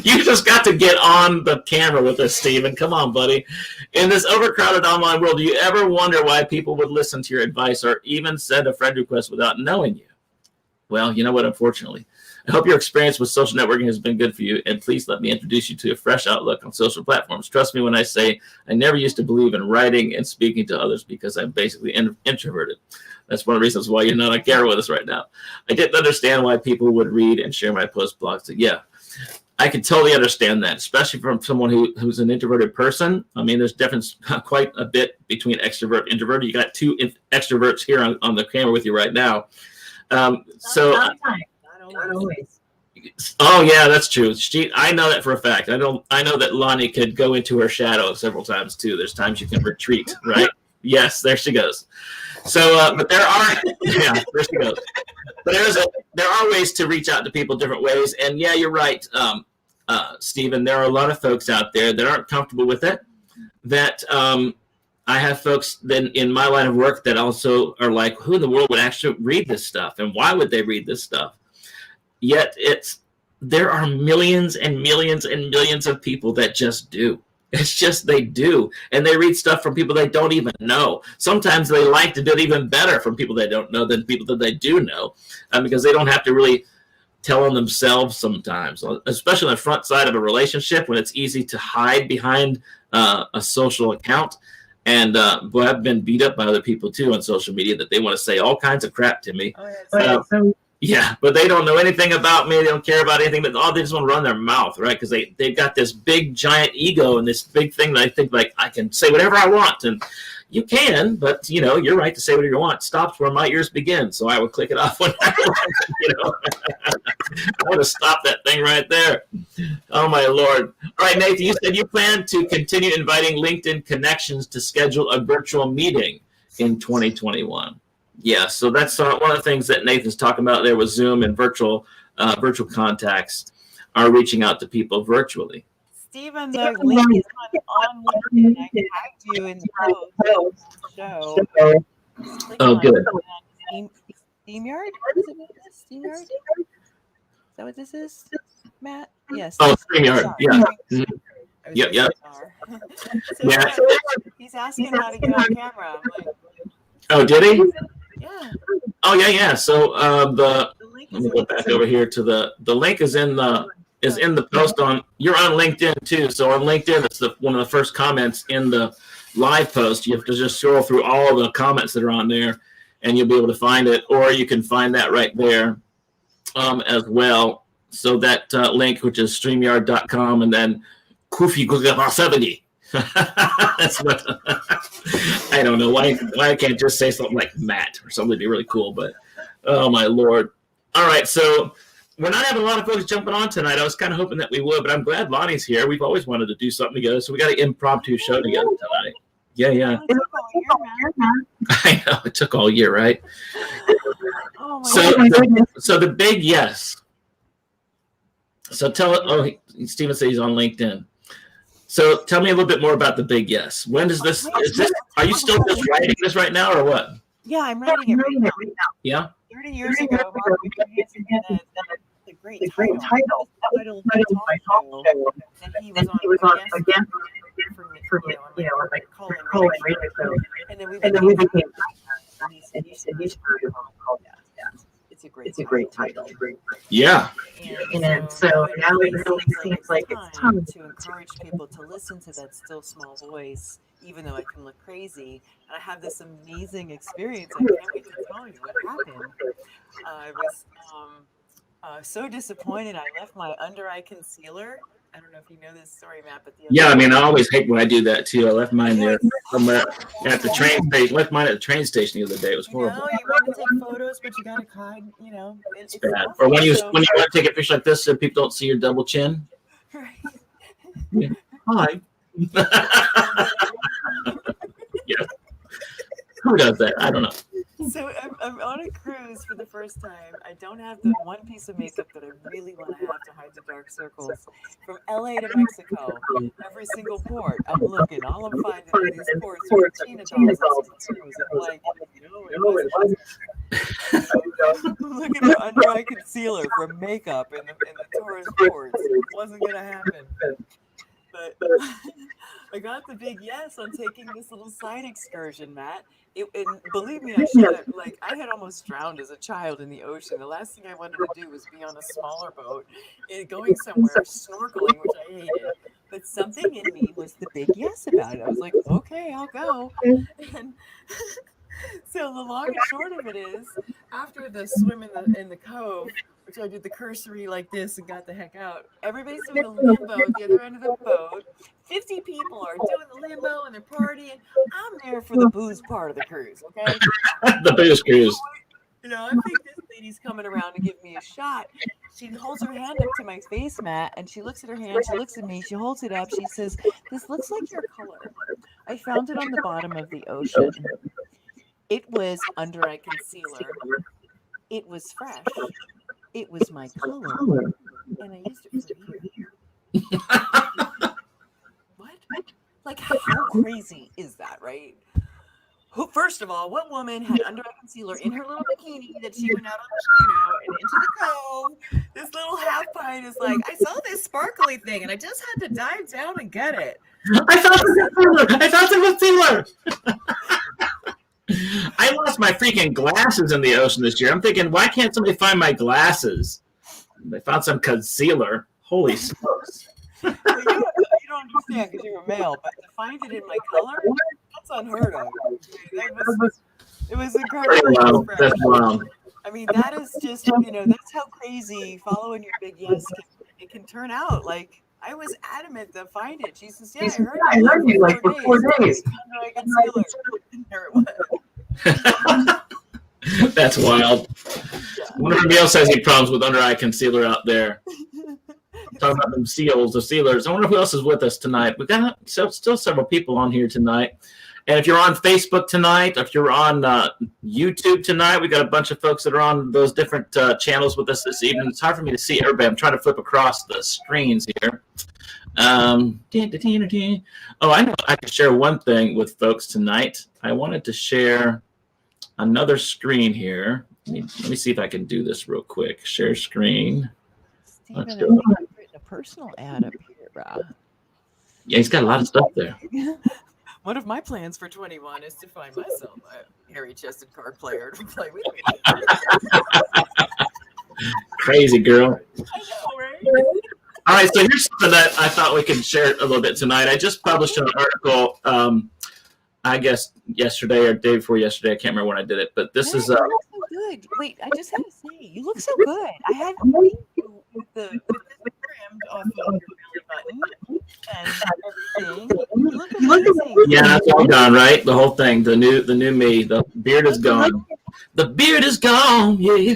You just got to get on the camera with us, Stephen. Come on, buddy. In this overcrowded online world, do you ever wonder why people would listen to your advice or even send a friend request without knowing you? Well, you know what, unfortunately. I hope your experience with social networking has been good for you, and please let me introduce you to a fresh outlook on social platforms. Trust me when I say I never used to believe in writing and speaking to others because I'm basically introverted. That's one of the reasons why you're not on camera with us right now. I didn't understand why people would read and share my post blogs. So yeah, I can totally understand that, especially from someone who's an introverted person. I mean, there's difference quite a bit between extrovert and introvert. You got two extroverts here on the camera with you right now. Oh yeah, that's true. I know that for a fact. I know that Lonnie could go into her shadow several times too. There's times you can retreat, right? Yes, there she goes. So, but there are, yeah, there she goes. But there are ways to reach out to people different ways. And yeah, you're right, Stephen. There are a lot of folks out there that aren't comfortable with it. That I have folks then in my line of work that also are like, who in the world would actually read this stuff, and why would they read this stuff? Yet there are millions and millions and millions of people that just do. It's just they do. And they read stuff from people they don't even know. Sometimes they like to do it even better from people they don't know than people that they do know, because they don't have to really tell on themselves sometimes, especially on the front side of a relationship when it's easy to hide behind a social account. And boy, I've been beat up by other people too on social media that they want to say all kinds of crap to me. Yeah, but they don't know anything about me. They don't care about anything. But they just want to run their mouth, right? Because they've got this big, giant ego and this big thing that I think, like, I can say whatever I want. And you can, but, you're right to say whatever you want. Stops where my ears begin. So I would click it off when I want, I want to stop that thing right there. Oh, my Lord. All right, Nathan, you said you plan to continue inviting LinkedIn connections to schedule a virtual meeting in 2021. Yeah, so that's one of the things that Nathan's talking about there with Zoom and virtual contacts are reaching out to people virtually. Stephen, the link is on LinkedIn. I tagged you in the post. So, oh, good. StreamYard? Is it StreamYard? Is that what this is, Matt? Yes. Oh, StreamYard. Yeah. Mm-hmm. Yep. So yeah. He's asking how to get on camera. I'm like, oh, did he? Yeah. Oh yeah. So let me go back over here to the link is in the post on. You're on LinkedIn too. So on LinkedIn, it's one of the first comments in the live post. You have to just scroll through all the comments that are on there, and you'll be able to find it. Or you can find that right there as well. So that link, which is StreamYard.com, and then Kufi 70. That's what I don't know why I can't just say something like Matt or something to be really cool, but oh my Lord. All right, so we're not having a lot of folks jumping on tonight. I was kind of hoping that we would, but I'm glad Lonnie's here. We've always wanted to do something together, so we got an impromptu show together tonight. Yeah. I know, it took all year, right? Oh my God. So the big yes. So Steven said he's on LinkedIn. So tell me a little bit more about the big yes. When does this, are you still just writing this right now or what? Yeah, I'm writing it right now. Yeah? 30 years ago, Mark Hansen had a great title. The title of my talk show. And he was on again for me, like call-in radio show. And then we became and he said, he's heard of it. It's a great title. Yeah. And so now it really seems like it's time to encourage people to listen to that still small voice, even though it can look crazy. And I have this amazing experience. I can't wait to tell you what happened. I was so disappointed. I left my under-eye concealer. I don't know if you know this story, Matt, but yeah, I mean, I always hate when I do that too. I left mine there somewhere at the train station. Left mine at the train station the other day. It was horrible. You want to take photos, but you got to hide. It's bad. Or when you want to take a picture like this, so people don't see your double chin. Right. Yeah. Hi. Yeah. Who does that? I don't know. So I'm on a cruise for the first time. I don't have the one piece of makeup that I really want to have to hide the dark circles. From LA to Mexico, every single port, I'm looking. All I'm finding are these ports with Tina dolls. I'm like, I'm looking for under-eye concealer for makeup in the tourist ports. It wasn't going to happen. But I got the big yes on taking this little side excursion, Matt. And believe me, I had almost drowned as a child in the ocean. The last thing I wanted to do was be on a smaller boat and going somewhere snorkeling, which I hated. But something in me was the big yes about it. I was like, okay, I'll go. And so the long and short of it is, after the swim in the cove, which I did the cursory like this and got the heck out, everybody's doing the limbo at the other end of the boat. 50 people are doing the limbo and they're partying. I'm there for the booze part of the cruise, okay? The booze cruise. I think this lady's coming around to give me a shot. She holds her hand up to my face, Matt, and she looks at her hand. She looks at me. She holds it up. She says, "This looks like your color. I found it on the bottom of the ocean. It was under-eye concealer. It was fresh. It was my color, and I used it for years." What? Like, how crazy is that, right? First of all, what woman had under-eye concealer in her little bikini that she went out on, and into the cove? This little half pint is like, I saw this sparkly thing, and I just had to dive down and get it. I thought it was concealer. I lost my freaking glasses in the ocean this year. I'm thinking, why can't somebody find my glasses? They found some concealer. Holy smokes. You don't understand because you're a male, but to find it in my color, that's unheard of. It was incredible. That's wild. I mean, that is just, that's how crazy following your big yes it can turn out. Like, I was adamant to find it. She says, yeah, I heard you like for 4 days. That's wild. I wonder if anybody else has any problems with under-eye concealer out there. Talking about them seals, the sealers. I wonder who else is with us tonight. We've got still several people on here tonight. And if you're on Facebook tonight, if you're on YouTube tonight, we got a bunch of folks that are on those different channels with us this evening. It's hard for me to see everybody. I'm trying to flip across the screens here. Oh, I know I can share one thing with folks tonight. I wanted to share another screen here. Let me see if I can do this real quick. Share screen. Steven, I've written a personal ad up here, Rob. Yeah, he's got a lot of stuff there. One of my plans for 21 is to find myself a hairy-chested card player to play with me. Crazy girl. I know, right? All right, so here's something that I thought we could share a little bit tonight. I just published an article, I guess yesterday or day before yesterday. I can't remember when I did it, but this is. You look so good. Wait, I just had to say, you look so good. I had with the trimmed off of your belly button and everything. You look amazing. Yeah, that's all gone, right? The whole thing, the new me. The beard is gone. The beard is gone. Yeah.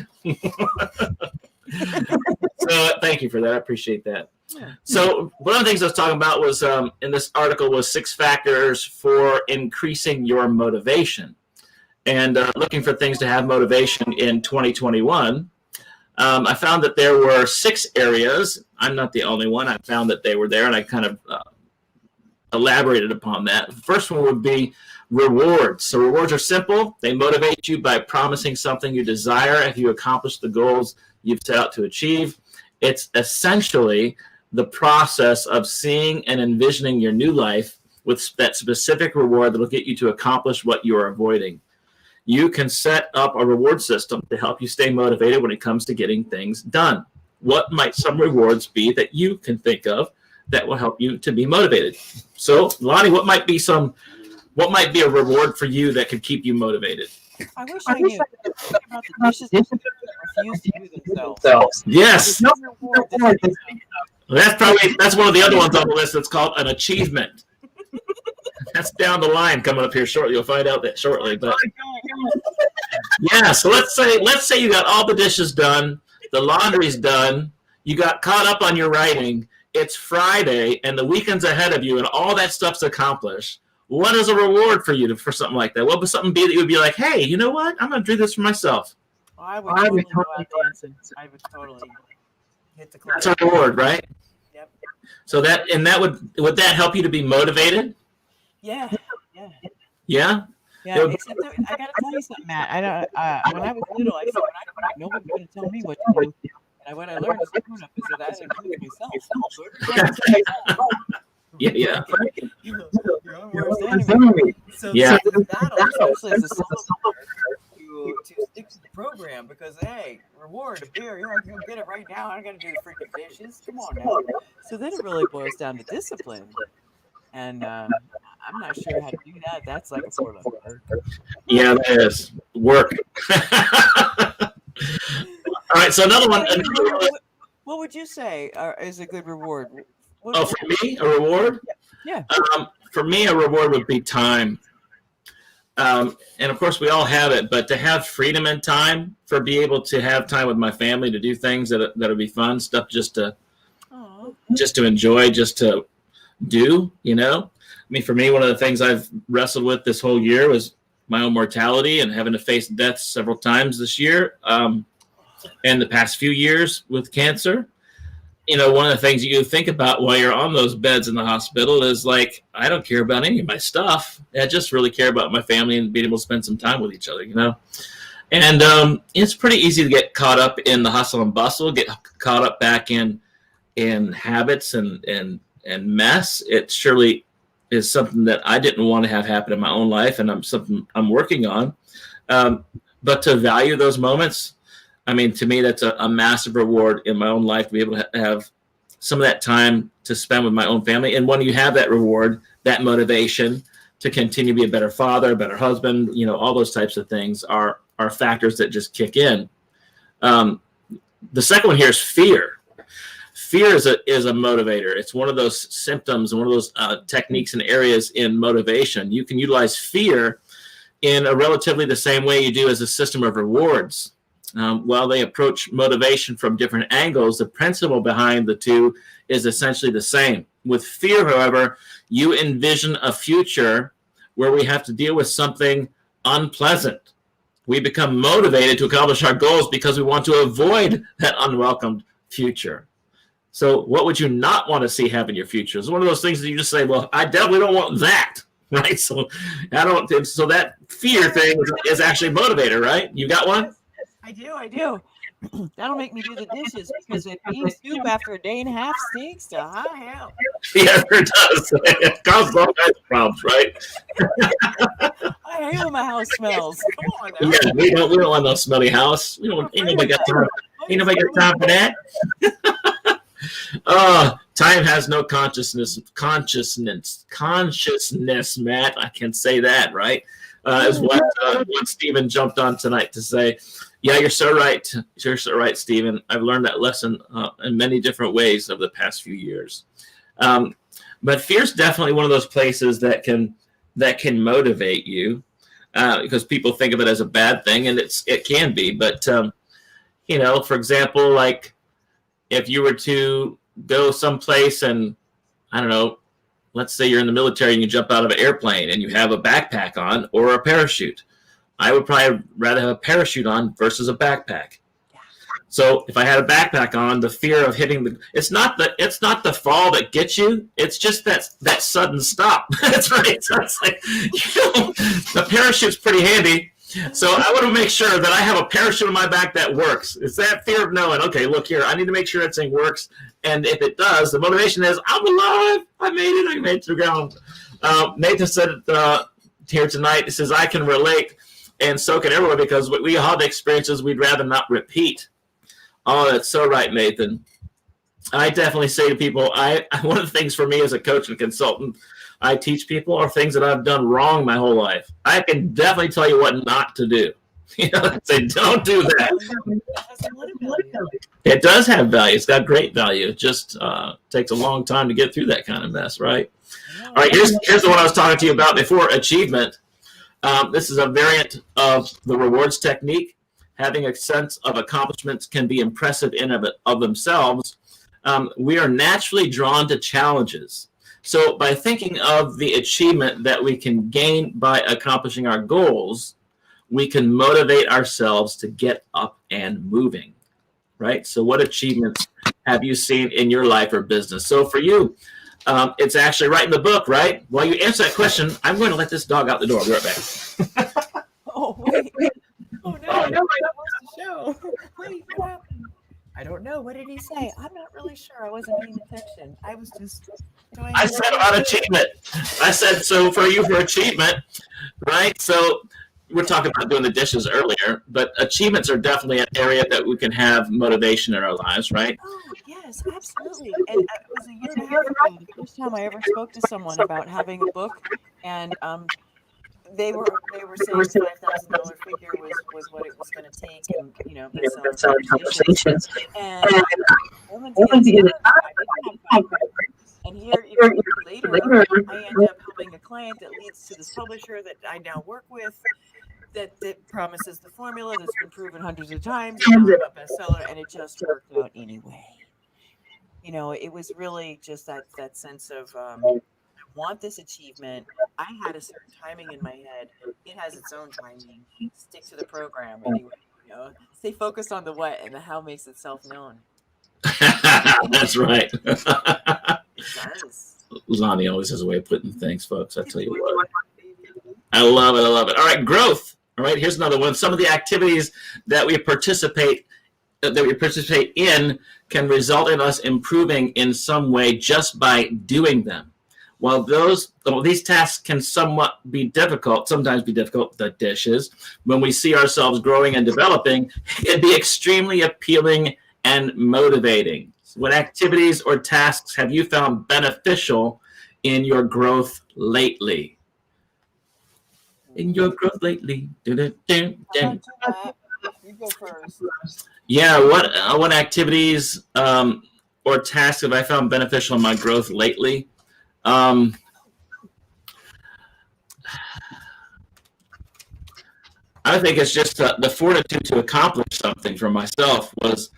So thank you for that. I appreciate that. Yeah. So one of the things I was talking about was in this article was 6 factors for increasing your motivation, and looking for things to have motivation in 2021. I found that there were 6 areas. I'm not the only one. I found that they were there, and I kind of elaborated upon that. The first one would be rewards. So rewards are simple. They motivate you by promising something you desire if you accomplish the goals you've set out to achieve. It's essentially the process of seeing and envisioning your new life with that specific reward that will get you to accomplish what you are avoiding. You can set up a reward system to help you stay motivated when it comes to getting things done. What might some rewards be that you can think of that will help you to be motivated? So, Lonnie, what might be a reward for you that could keep you motivated? I wish I knew about the dishes that refuse to do themselves. Yes. There's no reward That's one of the other ones on the list. That's called an achievement. That's down the line coming up here shortly. You'll find out that shortly. But yeah, so let's say you got all the dishes done, the laundry's done, you got caught up on your writing, it's Friday, and the weekend's ahead of you, and all that stuff's accomplished. What is a reward for you for something like that? What would something be that you would be like, hey, you know what? I'm going to do this for myself. I would totally go out dancing. I would totally hit the club. That's a reward, right? Yep. So would that help you to be motivated? Yeah. Yeah. Yeah? Yeah, except that, I gotta tell you something, Matt. I don't. When I was little, I said nobody's gonna tell me what to do. And what I learned as a grown-up is that I included myself. Yeah. So yeah. the battle, especially as a solo player, to stick to the program because hey, reward a beer. You're not gonna get it right now. I'm gonna do the freaking dishes. Come on now. So then it really boils down to discipline. And I'm not sure how to do that. That's like a form of work. Yeah, that is work. All right, so another one. What would you say is a good reward? For me, a reward? Yeah. For me, a reward would be time. And of course, we all have it, but to have freedom and time, for be able to have time with my family to do things that'll be fun, stuff just to enjoy, just to do, you know. I mean, for me, one of the things I've wrestled with this whole year was my own mortality and having to face death several times this year, and the past few years with cancer. You know, one of the things you think about while you're on those beds in the hospital is like, I don't care about any of my stuff. I just really care about my family and being able to spend some time with each other, you know. And it's pretty easy to get caught up in the hustle and bustle, get caught up back in habits and mess. It surely is something that I didn't want to have happen in my own life, and something I'm working on. But to value those moments, I mean, to me, that's a massive reward in my own life to be able to have some of that time to spend with my own family. And when you have that reward, that motivation to continue to be a better father, a better husband, you know, all those types of things are factors that just kick in. The second one here is fear. Fear is a motivator. It's one of those symptoms and one of those techniques and areas in motivation. You can utilize fear in a relatively the same way you do as a system of rewards. While they approach motivation from different angles, the principle behind the two is essentially the same. With fear, however, you envision a future where we have to deal with something unpleasant. We become motivated to accomplish our goals because we want to avoid that unwelcomed future. So what would you not want to see happen in your future? It's one of those things that you just say, well, I definitely don't want that, right? So that fear thing is actually a motivator, right? You got one? I do. That'll make me do the dishes because if being soup after a day and a half stinks to high hell. Yeah, it does. It causes all kinds of problems, right? I hate when my house smells. Come on now. Yeah, we don't want no smelly house. Ain't nobody got time for that. Time has no consciousness, Matt. I can say that, right? Is what Stephen jumped on tonight to say. Yeah, you're so right. You're so right, Stephen. I've learned that lesson in many different ways over the past few years. But fear is definitely one of those places that can motivate you because people think of it as a bad thing, and it can be. But For example, like if you were to go someplace and, I don't know, let's say you're in the military and you jump out of an airplane and you have a backpack on or a parachute. I would probably rather have a parachute on versus a backpack. So if I had a backpack on, the fear of hitting it's not the fall that gets you. It's just that sudden stop. That's right. So it's like, the parachute's pretty handy. So I want to make sure that I have a parachute on my back that works. It's that fear of knowing, okay, look here, I need to make sure that thing works. And if it does, the motivation is, I'm alive. I made it to the ground. Nathan said here tonight, he says, I can relate, and so can everyone, because we all have experiences we'd rather not repeat. Oh, that's so right, Nathan. I definitely say to people, one of the things for me as a coach and consultant, I teach people are things that I've done wrong my whole life. I can definitely tell you what not to do. Say, don't do that. It does have value. It's got great value. It just takes a long time to get through that kind of mess, right? All right, here's the one I was talking to you about before, achievement. This is a variant of the rewards technique. Having a sense of accomplishments can be impressive in of themselves. We are naturally drawn to challenges. So by thinking of the achievement that we can gain by accomplishing our goals, we can motivate ourselves to get up and moving, right? So what achievements have you seen in your life or business? So for you, it's actually right in the book, right? While you answer that question, I'm going to let this dog out the door. I'll be right back. Oh, wait. Oh, no. I lost the show. Wait, what happened? I don't know. What did he say? I'm not really sure. I wasn't paying attention. I was just... I said about achievement. I said, so for you for achievement, right? So we're talking about doing the dishes earlier, but achievements are definitely an area that we can have motivation in our lives, right? Oh, yes, absolutely. And it was a year and a half ago, the first time I ever spoke to someone about having a book, and they were saying $5,000 figure was what it was going to take, and best-selling conversations. And and here, later, I end up helping a client that leads to this publisher that I now work with that promises the formula that's been proven hundreds of times, and a bestseller, and it just worked out anyway. It was really just that sense of I want this achievement. I had a certain timing in my head. It has its own timing. Stick to the program anyway. Stay focused on the what, and the how makes itself known. That's right. It does. Lonnie always has a way of putting things, folks. I tell you what. I love it. All right, growth. All right, here's another one. Some of the activities that we participate in can result in us improving in some way just by doing them. While these tasks can sometimes be difficult, the dishes, when we see ourselves growing and developing, it can be extremely appealing and motivating. What activities or tasks have you found beneficial in your growth lately? You go first. Yeah, what activities or tasks have I found beneficial in my growth lately? I think it's just the fortitude to accomplish something for myself was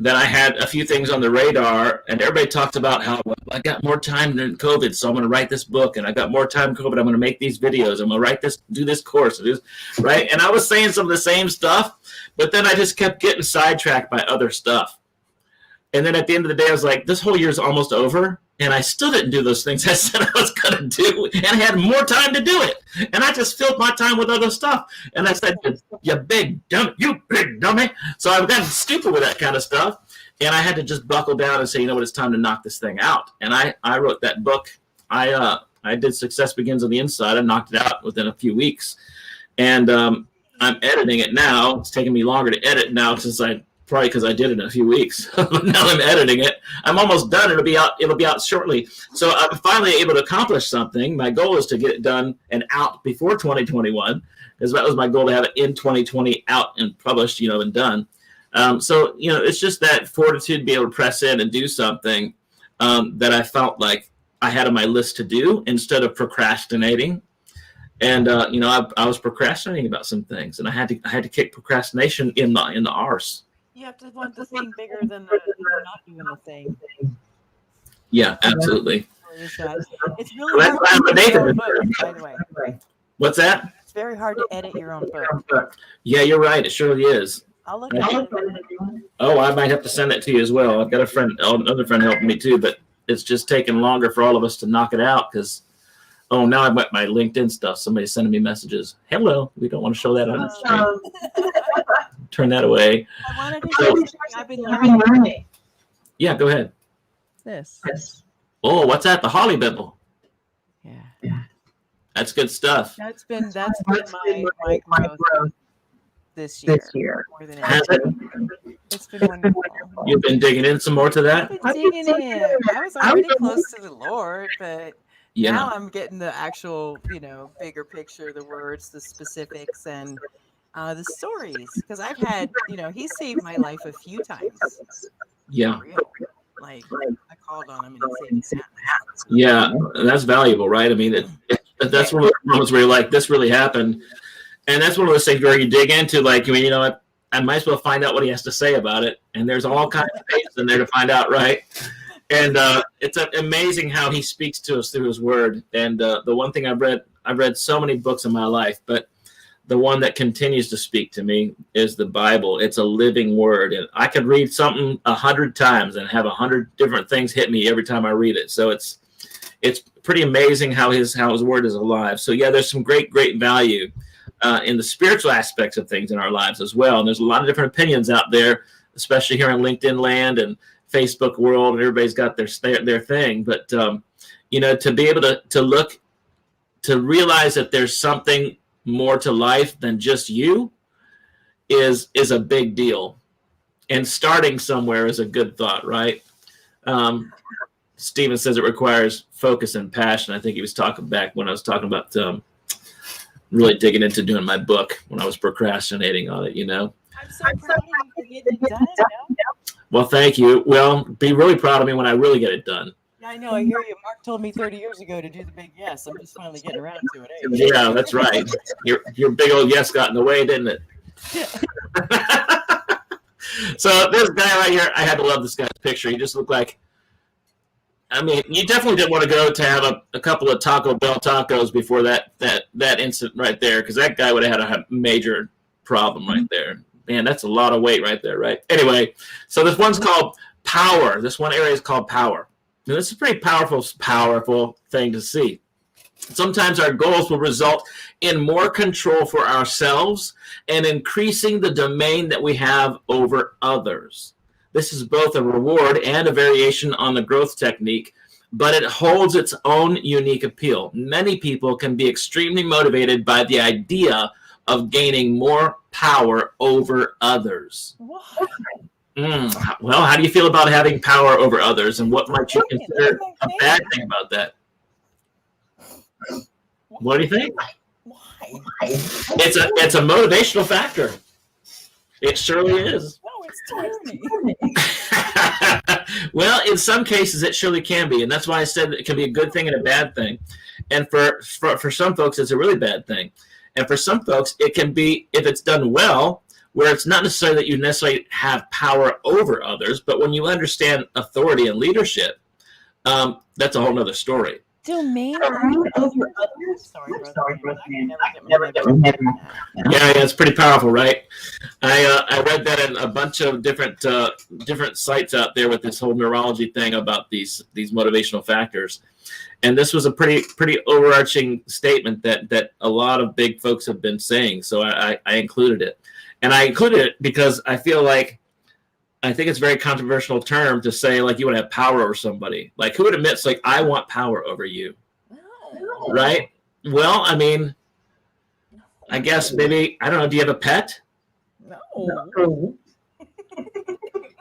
that I had a few things on the radar, and everybody talked about how I got more time during COVID, so I'm going to write this book, and I got more time in COVID, I'm going to make these videos, I'm going to write this, do this course, right? And I was saying some of the same stuff, but then I just kept getting sidetracked by other stuff. And then at the end of the day, I was like, this whole year's almost over, and I still didn't do those things I said I was going to do, and I had more time to do it. And I just filled my time with other stuff. And I said, you big dummy. So I've gotten stupid with that kind of stuff. And I had to just buckle down and say, you know what, it's time to knock this thing out. And I wrote that book. I did Success Begins on the Inside. I knocked it out within a few weeks. And I'm editing it now. It's taking me longer to edit now probably because I did it in a few weeks. But now I'm editing it. I'm almost done. It'll be out shortly. So I'm finally able to accomplish something. My goal is to get it done and out before 2021, because that was my goal, to have it in 2020 out and published, and done. So it's just that fortitude to be able to press in and do something that I felt like I had on my list to do instead of procrastinating. And I was procrastinating about some things, and I had to kick procrastination in the arse. You have to want the thing bigger than the not doing the thing. Yeah, absolutely. It's really hard to edit your own book, by the way. What's that? It's very hard to edit your own book. Yeah, you're right. It surely is. I'll look at it. Oh, I might have to send it to you as well. I've got another friend helping me too, but it's just taking longer for all of us to knock it out because, now I've got my LinkedIn stuff. Somebody's sending me messages. Hello, we don't want to show that on the screen. Turn that away. I wanted to show you something I've been learning. Yeah, go ahead. This. Oh, what's that? The Holly Bible. Yeah. That's good stuff. That's been my growth this year. More than anything. It's been wonderful. You've been digging in some more to that? I've been digging in. I was already close to the Lord, but now I'm getting the actual, bigger picture, the words, the specifics, and the stories. Because I've had, he saved my life a few times. Yeah. Like, I called on him and he saved me. Yeah, that's valuable, right? I mean, that's one of the moments where you're like, this really happened. And that's one of those things where you dig into, like, I might as well find out what he has to say about it. And there's all kinds of pages in there to find out, right? And it's amazing how he speaks to us through his word. And the one thing I've read so many books in my life, but the one that continues to speak to me is the Bible. It's a living word. And I could read something 100 times and have 100 different things hit me every time I read it. So it's pretty amazing how his word is alive. So yeah, there's some great value in the spiritual aspects of things in our lives as well. And there's a lot of different opinions out there, especially here in LinkedIn land and Facebook world, and everybody's got their thing. But to be able to look, to realize that there's something more to life than just you is a big deal. And starting somewhere is a good thought, right? Stephen says it requires focus and passion. I think he was talking back when I was talking about really digging into doing my book when I was procrastinating on it, I'm so proud of you for getting it done. Well, thank you. Well, be really proud of me when I really get it done. Yeah, I know. I hear you. Mark told me 30 years ago to do the big yes. I'm just finally getting around to it. Yeah, that's right. Your big old yes got in the way, didn't it? Yeah. So this guy right here, I had to love this guy's picture. He just looked like, you definitely didn't want to go to have a couple of Taco Bell tacos before that incident right there, because that guy would have had a major problem right there. Man, that's a lot of weight right there, right? Anyway, so this one's called power. This one area is called power. Now, this is a pretty powerful thing to see. Sometimes our goals will result in more control for ourselves and increasing the domain that we have over others. This is both a reward and a variation on the growth technique, but it holds its own unique appeal. Many people can be extremely motivated by the idea of gaining more power over others. Well, how do you feel about having power over others, and what might you consider a bad thing about that? What do you think? Why? It's a motivational factor. It surely is. No, it's tyranny. Well, in some cases, it surely can be, and that's why I said it can be a good thing and a bad thing. And for some folks, it's a really bad thing. And for some folks, it can be, if it's done well, where it's not necessarily that you necessarily have power over others, but when you understand authority and leadership, that's a whole other story. Domain over others? Sorry, brother. Yeah, it's pretty powerful, right? I read that in a bunch of different sites out there with this whole neurology thing about these motivational factors. And this was a pretty overarching statement that a lot of big folks have been saying. So I included it. And I included it because I think it's a very controversial term to say, like, you want to have power over somebody. Like, who would admit, like, I want power over you? No. Right? Well, I guess maybe, I don't know, do you have a pet? No.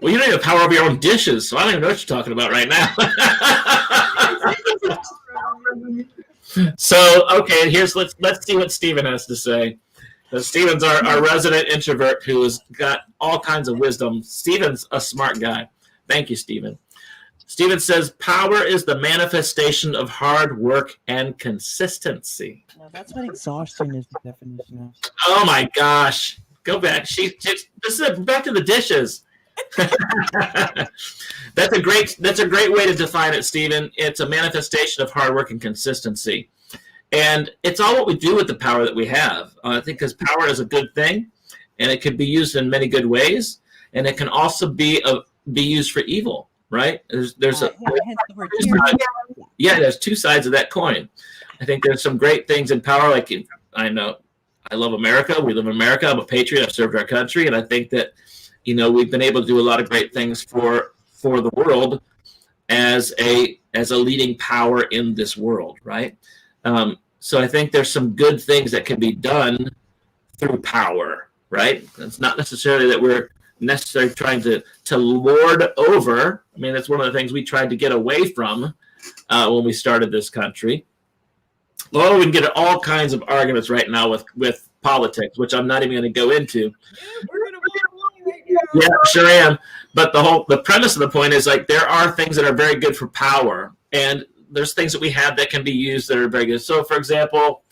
Well, you don't have power over your own dishes, so I don't even know what you're talking about right now. So, okay, let's see what Stephen has to say. Stephen's our resident introvert who has got all kinds of wisdom. Stephen's a smart guy. Thank you, Stephen. Stephen says, power is the manifestation of hard work and consistency. No, that's what exhaustion is the definition of. Oh, my gosh. Go back. This is back to the dishes. That's a great way to define it, Stephen. It's a manifestation of hard work and consistency. And it's all what we do with the power that we have. I think because power is a good thing, and it can be used in many good ways, and it can also be used for evil, right? There's two sides of that coin. I think there's some great things in power. Like, I know I love America. We live in America. I'm a patriot. I've served our country, and I think that we've been able to do a lot of great things for the world as a leading power in this world, right? So I think there's some good things that can be done through power, right? It's not necessarily that we're necessarily trying to lord over. I mean, that's one of the things we tried to get away from when we started this country. Well, we can get all kinds of arguments right now with politics, which I'm not even going to go into. Yeah, sure am. But the premise of the point is, like, there are things that are very good for power, and there's things that we have that can be used that are very good. So, for example,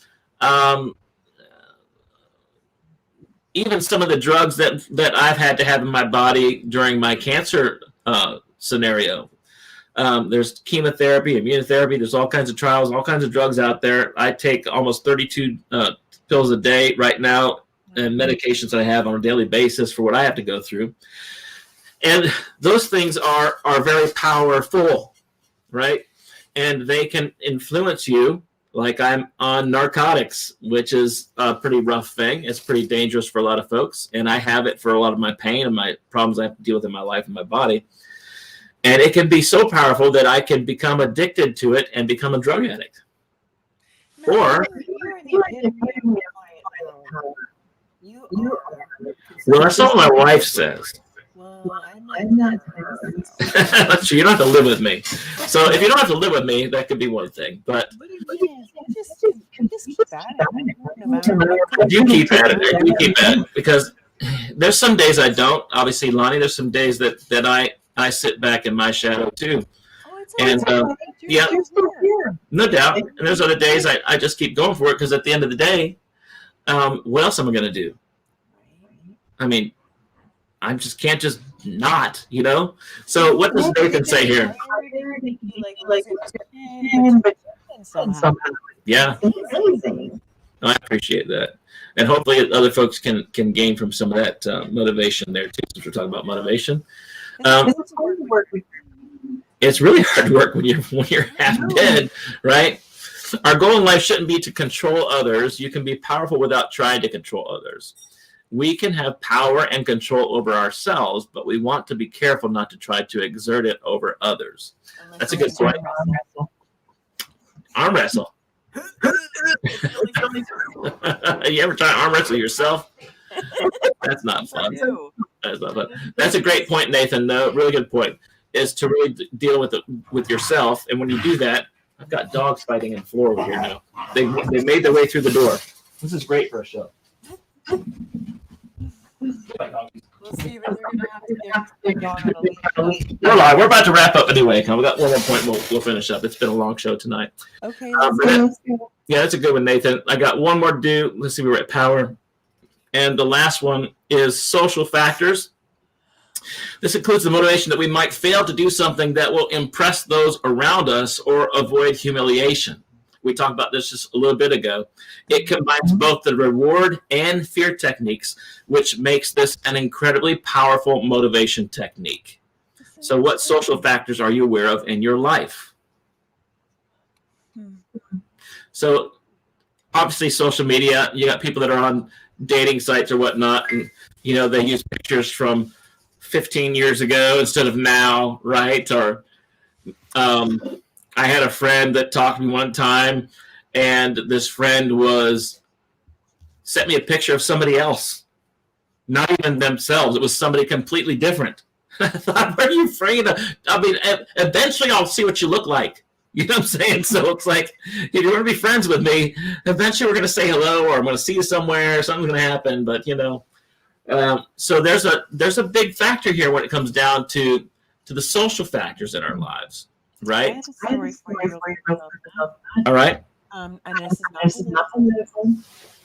even some of the drugs that I've had to have in my body during my cancer scenario. There's chemotherapy, immunotherapy. There's all kinds of trials, all kinds of drugs out there. I take almost 32 pills a day right now, and medications that I have on a daily basis for what I have to go through. And those things are very powerful, right? And they can influence you. Like, I'm on narcotics, which is a pretty rough thing. It's pretty dangerous for a lot of folks. And I have it for a lot of my pain and my problems I have to deal with in my life and my body. And it can be so powerful that I can become addicted to it and become a drug addict. Well, that's what my wife says. Well, I'm not. That's true. You don't have to live with me. So if you don't have to live with me, that could be one thing. But just keep at it. I do keep at it. Because there's some days I don't. Obviously, Lonnie, there's some days that I sit back in my shadow too. And yeah, no doubt. And there's other days I just keep going for it, because at the end of the day, what else am I going to do? I mean, I just can't just not, So what does Nathan say here? Yeah. I appreciate that. And hopefully other folks can gain from some of that motivation there too, since we're talking about motivation. It's really hard to work when you're half dead, right? Our goal in life shouldn't be to control others. You can be powerful without trying to control others. We can have power and control over ourselves, but we want to be careful not to try to exert it over others. That's a good point. Arm wrestle. You ever try to arm wrestle yourself? That's not fun. That's a great point, Nathan. No, really good point. Is to really deal with yourself, and when you do that, I've got dogs fighting in the floor over here now. They made their way through the door. This is great for a show. Well, Steven, you're going to have to get your dog on a leash. We're about to wrap up anyway. We got one more point. We'll finish up. It's been a long show tonight. Okay. Yeah, that's a good one, Nathan. I got one more to do. Let's see. We were at power, and the last one is social factors. This includes the motivation that we might fail to do something that will impress those around us or avoid humiliation. We talked about this just a little bit ago. It combines both the reward and fear techniques, which makes this an incredibly powerful motivation technique. So what social factors are you aware of in your life? So obviously social media, you got people that are on dating sites or whatnot, and they use pictures from 15 years ago instead of now, right? Or I had a friend that talked to me one time, and this friend sent me a picture of somebody else, not even themselves. It was somebody completely different. I thought, what are you afraid of? I mean, eventually I'll see what you look like. You know what I'm saying? So it's like, if you want to be friends with me, eventually we're going to say hello, or I'm going to see you somewhere, something's going to happen. But, so there's a big factor here when it comes down to the social factors in our lives. Right. I have a story for you. All right. And this is nothing new.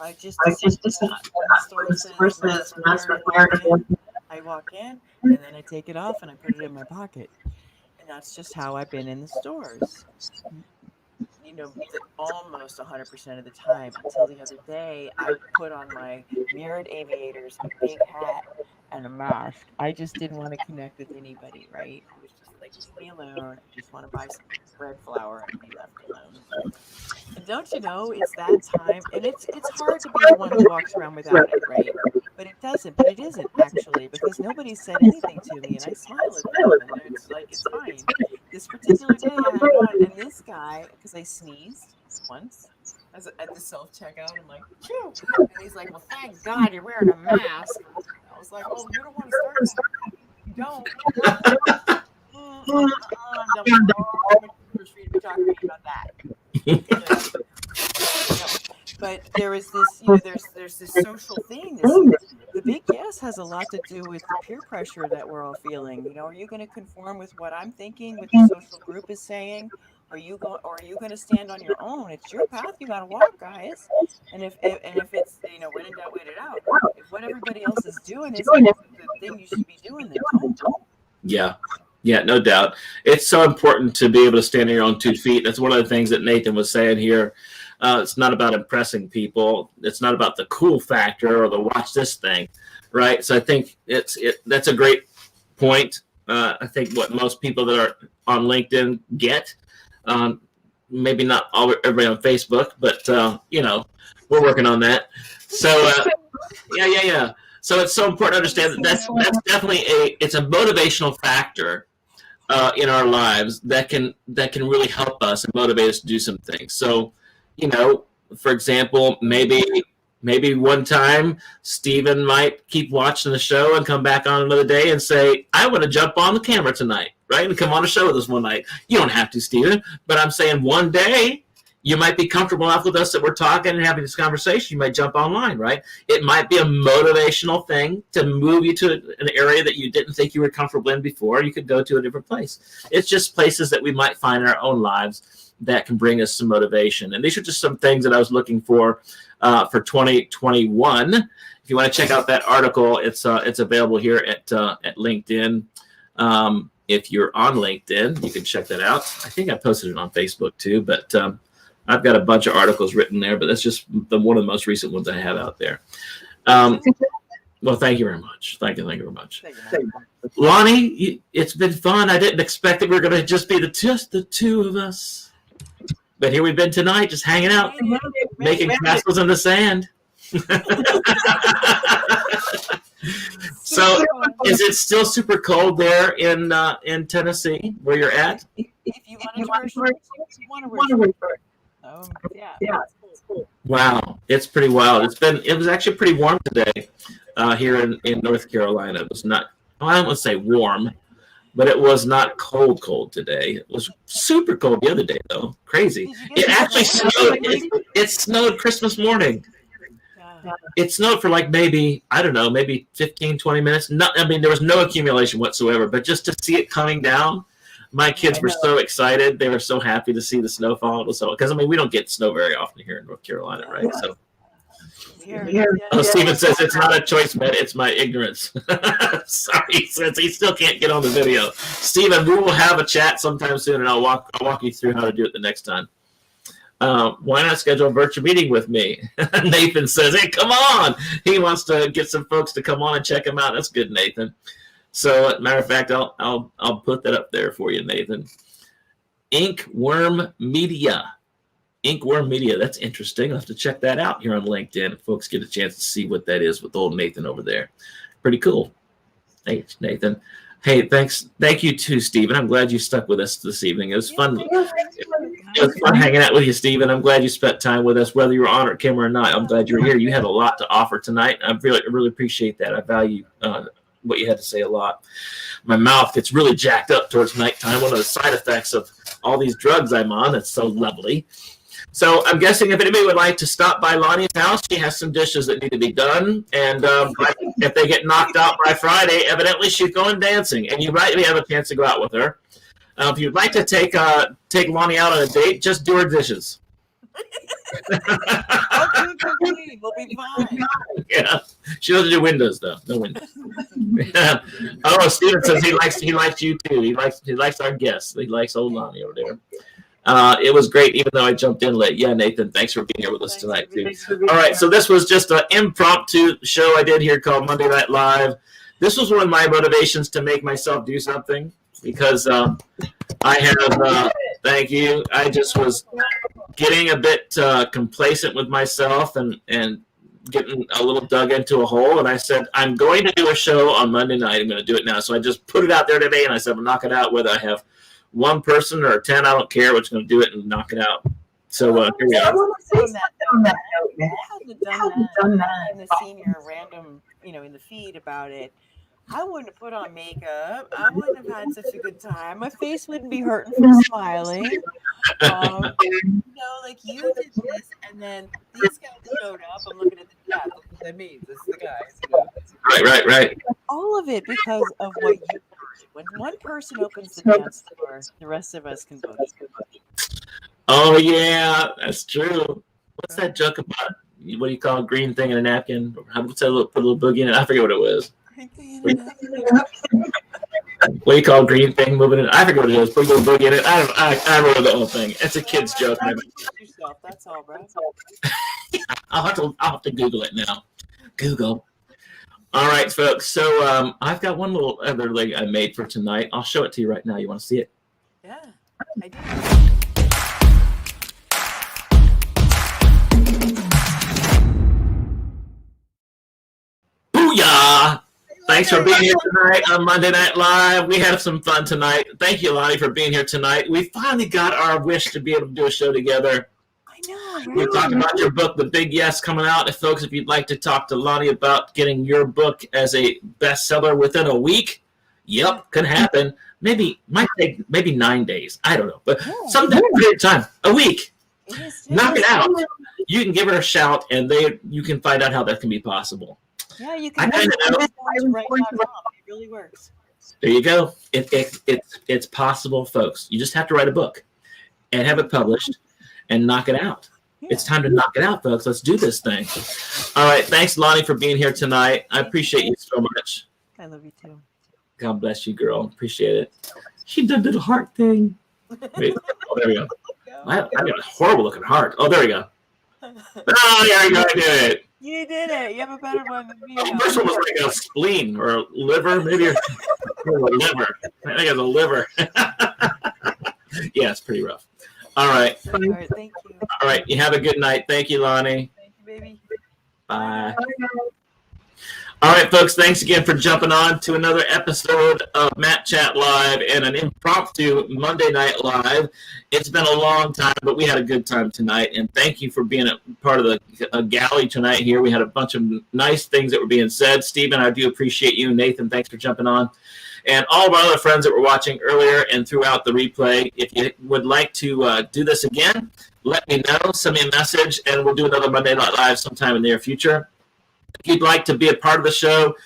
I just the story says Matt's required to I walk in and then I take it off and I put it in my pocket. And that's just how I've been in the stores. Almost 100% of the time until the other day, I put on my mirrored aviators, a big hat, and a mask. I just didn't want to connect with anybody, right? I was just like, leave me alone. I just want to buy some red flour and be left alone. And don't you know, it's that time, and it's hard to be the one who walks around without it, right? But it isn't actually, because nobody said anything to me, and I smile at them, and it's like, it's fine. This particular day, I had one, and this guy, because I sneezed once at the self checkout, I'm like, phew, and he's like, well, thank God you're wearing a mask. I was like, oh, you don't want to start that. You don't. For you to be talking to me about that. But there is this, there's this social thing. The big yes has a lot to do with the peer pressure that we're all feeling. Are you going to conform with what I'm thinking, what the social group is saying? Are you going to stand on your own? It's your path. You got to walk, guys. And if it's, when in doubt, wait it out. If what everybody else is doing is the thing you should be doing, then don't. Yeah. Yeah, no doubt. It's so important to be able to stand on your own 2 feet. That's one of the things that Nathan was saying here. It's not about impressing people. It's not about the cool factor or the watch this thing, right? So I think that's a great point. I think what most people that are on LinkedIn get, maybe not everybody on Facebook, but we're working on that. So yeah. So it's so important to understand that that's definitely it's a motivational factor in our lives that can really help us and motivate us to do some things. So, for example, maybe one time Stephen might keep watching the show and come back on another day and say, I want to jump on the camera tonight, right? And come on a show with us one night. You don't have to, Stephen, but I'm saying one day you might be comfortable enough with us that we're talking and having this conversation. You might jump online, right? It might be a motivational thing to move you to an area that you didn't think you were comfortable in before. You could go to a different place. It's just places that we might find in our own lives that can bring us some motivation. And these are just some things that I was looking for 2021. If you want to check out that article, it's available here at LinkedIn. If you're on LinkedIn, you can check that out. I think I posted it on Facebook too, but I've got a bunch of articles written there, but that's just one of the most recent ones I have out there. Well, thank you very much. Thank you very much. Lonnie, it's been fun. I didn't expect that we were going to just be the two of us. But here we've been tonight, just hanging out, making castles in the sand. So, is it still super cold there in Tennessee, where you're at? If you want to wear shorts, yeah. Wow, it's pretty wild. It was actually pretty warm today here in North Carolina. It was not, I don't want to say warm, but it was not cold today. It was super cold the other day, though. Crazy. It actually snowed. It snowed Christmas morning. It snowed for maybe 15, 20 minutes. There was no accumulation whatsoever, but just to see it coming down, my kids were so excited. They were so happy to see the snowfall. Because we don't get snow very often here in North Carolina, right? So, Stephen says it's not a choice, Matt. It's my ignorance. Sorry, he says he still can't get on the video. Stephen, we will have a chat sometime soon, and I'll walk you through how to do it the next time. Why not schedule a virtual meeting with me? Nathan says, hey, come on. He wants to get some folks to come on and check him out. That's good, Nathan. So, matter of fact, I'll put that up there for you, Nathan. Inkworm Media. That's interesting. I'll have to check that out here on LinkedIn. If folks get a chance to see what that is with old Nathan over there. Pretty cool. Thanks, Nathan. Hey, thanks. Thank you too, Stephen. I'm glad you stuck with us this evening. It was fun. It was fun hanging out with you, Stephen. I'm glad you spent time with us, whether you were on camera or not. I'm glad you're here. You had a lot to offer tonight. I really appreciate that. I value what you had to say a lot. My mouth gets really jacked up towards nighttime. One of the side effects of all these drugs I'm on. It's so lovely. So I'm guessing if anybody would like to stop by Lonnie's house, she has some dishes that need to be done. And if they get knocked out by Friday, evidently she's going dancing. And you might have a chance to go out with her. If you'd like to take Lonnie out on a date, just do her dishes. I'll keep it clean. We'll be fine. Yeah, she doesn't do windows though. No windows. Oh, Steven says he likes you too. He likes our guests. He likes old Lonnie over there. It was great, even though I jumped in late. Yeah, Nathan, thanks for being here with us tonight too. All right, so this was just an impromptu show I did here called Monday Night Live. This was one of my motivations to make myself do something because I have. Thank you. I just was getting a bit complacent with myself and getting a little dug into a hole. And I said, I'm going to do a show on Monday night. I'm going to do it now. So I just put it out there today, and I said, I'll knock it out whether I have one person or 10. I don't care. We're just going to do it and knock it out. So here we are. I hadn't done that in the senior random, in the feed about it. I wouldn't have put on makeup. I wouldn't have had such a good time. My face wouldn't be hurting from smiling. Like you did this, and then these guys showed up. I'm looking at the chat. That's what that means. This is the guys. Right. All of it because of what you did. When one person opens the dance door, the rest of us can vote. Oh, yeah, that's true. What's that joke about? What do you call a green thing in a napkin? What's that? Put a little boogie in it? I forget what it was. What do you call a green thing moving in? I forget what it is. Put a little boogie in it. I wrote the whole thing. It's a kid's joke. That's all, bro. I'll have to Google it now. Google. All right, folks. So I've got one little other leg I made for tonight. I'll show it to you right now. You want to see it? Yeah, I do. Booyah! Thanks for being here tonight on Monday Night Live. We had some fun tonight. Thank you, Lonnie, for being here tonight. We finally got our wish to be able to do a show together. I know. We talked about your book, The Big Yes, coming out. If folks, if you'd like to talk to Lonnie about getting your book as a bestseller within a week, yep, can happen. Might take 9 days. I don't know, but some period of time, a week. Knock it out. You can give her a shout, and you can find out how that can be possible. Yeah, you can. It really works. There you go. It's possible, folks. You just have to write a book and have it published and knock it out. Yeah. It's time to knock it out, folks. Let's do this thing. All right. Thanks, Lonnie, for being here tonight. I appreciate you so much. I love you too. God bless you, girl. Appreciate it. She did the little heart thing. Wait. Oh, there we go. I got a horrible looking heart. Oh, there we go. Oh, there you go. I did it. You did it. You have a better one than me. The first one was like a spleen or a liver, maybe, or a liver. I think it's a liver. Yeah, it's pretty rough. All right. All right. Thank you. All right. You have a good night. Thank you, Lonnie. Thank you, baby. Bye. All right, folks. Thanks again for jumping on to another episode of Matt Chat Live and an impromptu Monday Night Live. It's been a long time, but we had a good time tonight. And thank you for being a part of the galley tonight here. We had a bunch of nice things that were being said. Stephen, I do appreciate you. Nathan, thanks for jumping on. And all of our other friends that were watching earlier and throughout the replay, if you would like to do this again, let me know. Send me a message, and we'll do another Monday Night Live sometime in the near future. If you'd like to be a part of the show,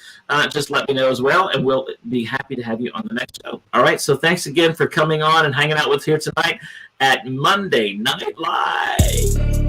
just let me know as well, and we'll be happy to have you on the next show. All right, so thanks again for coming on and hanging out with us here tonight at Monday Night Live.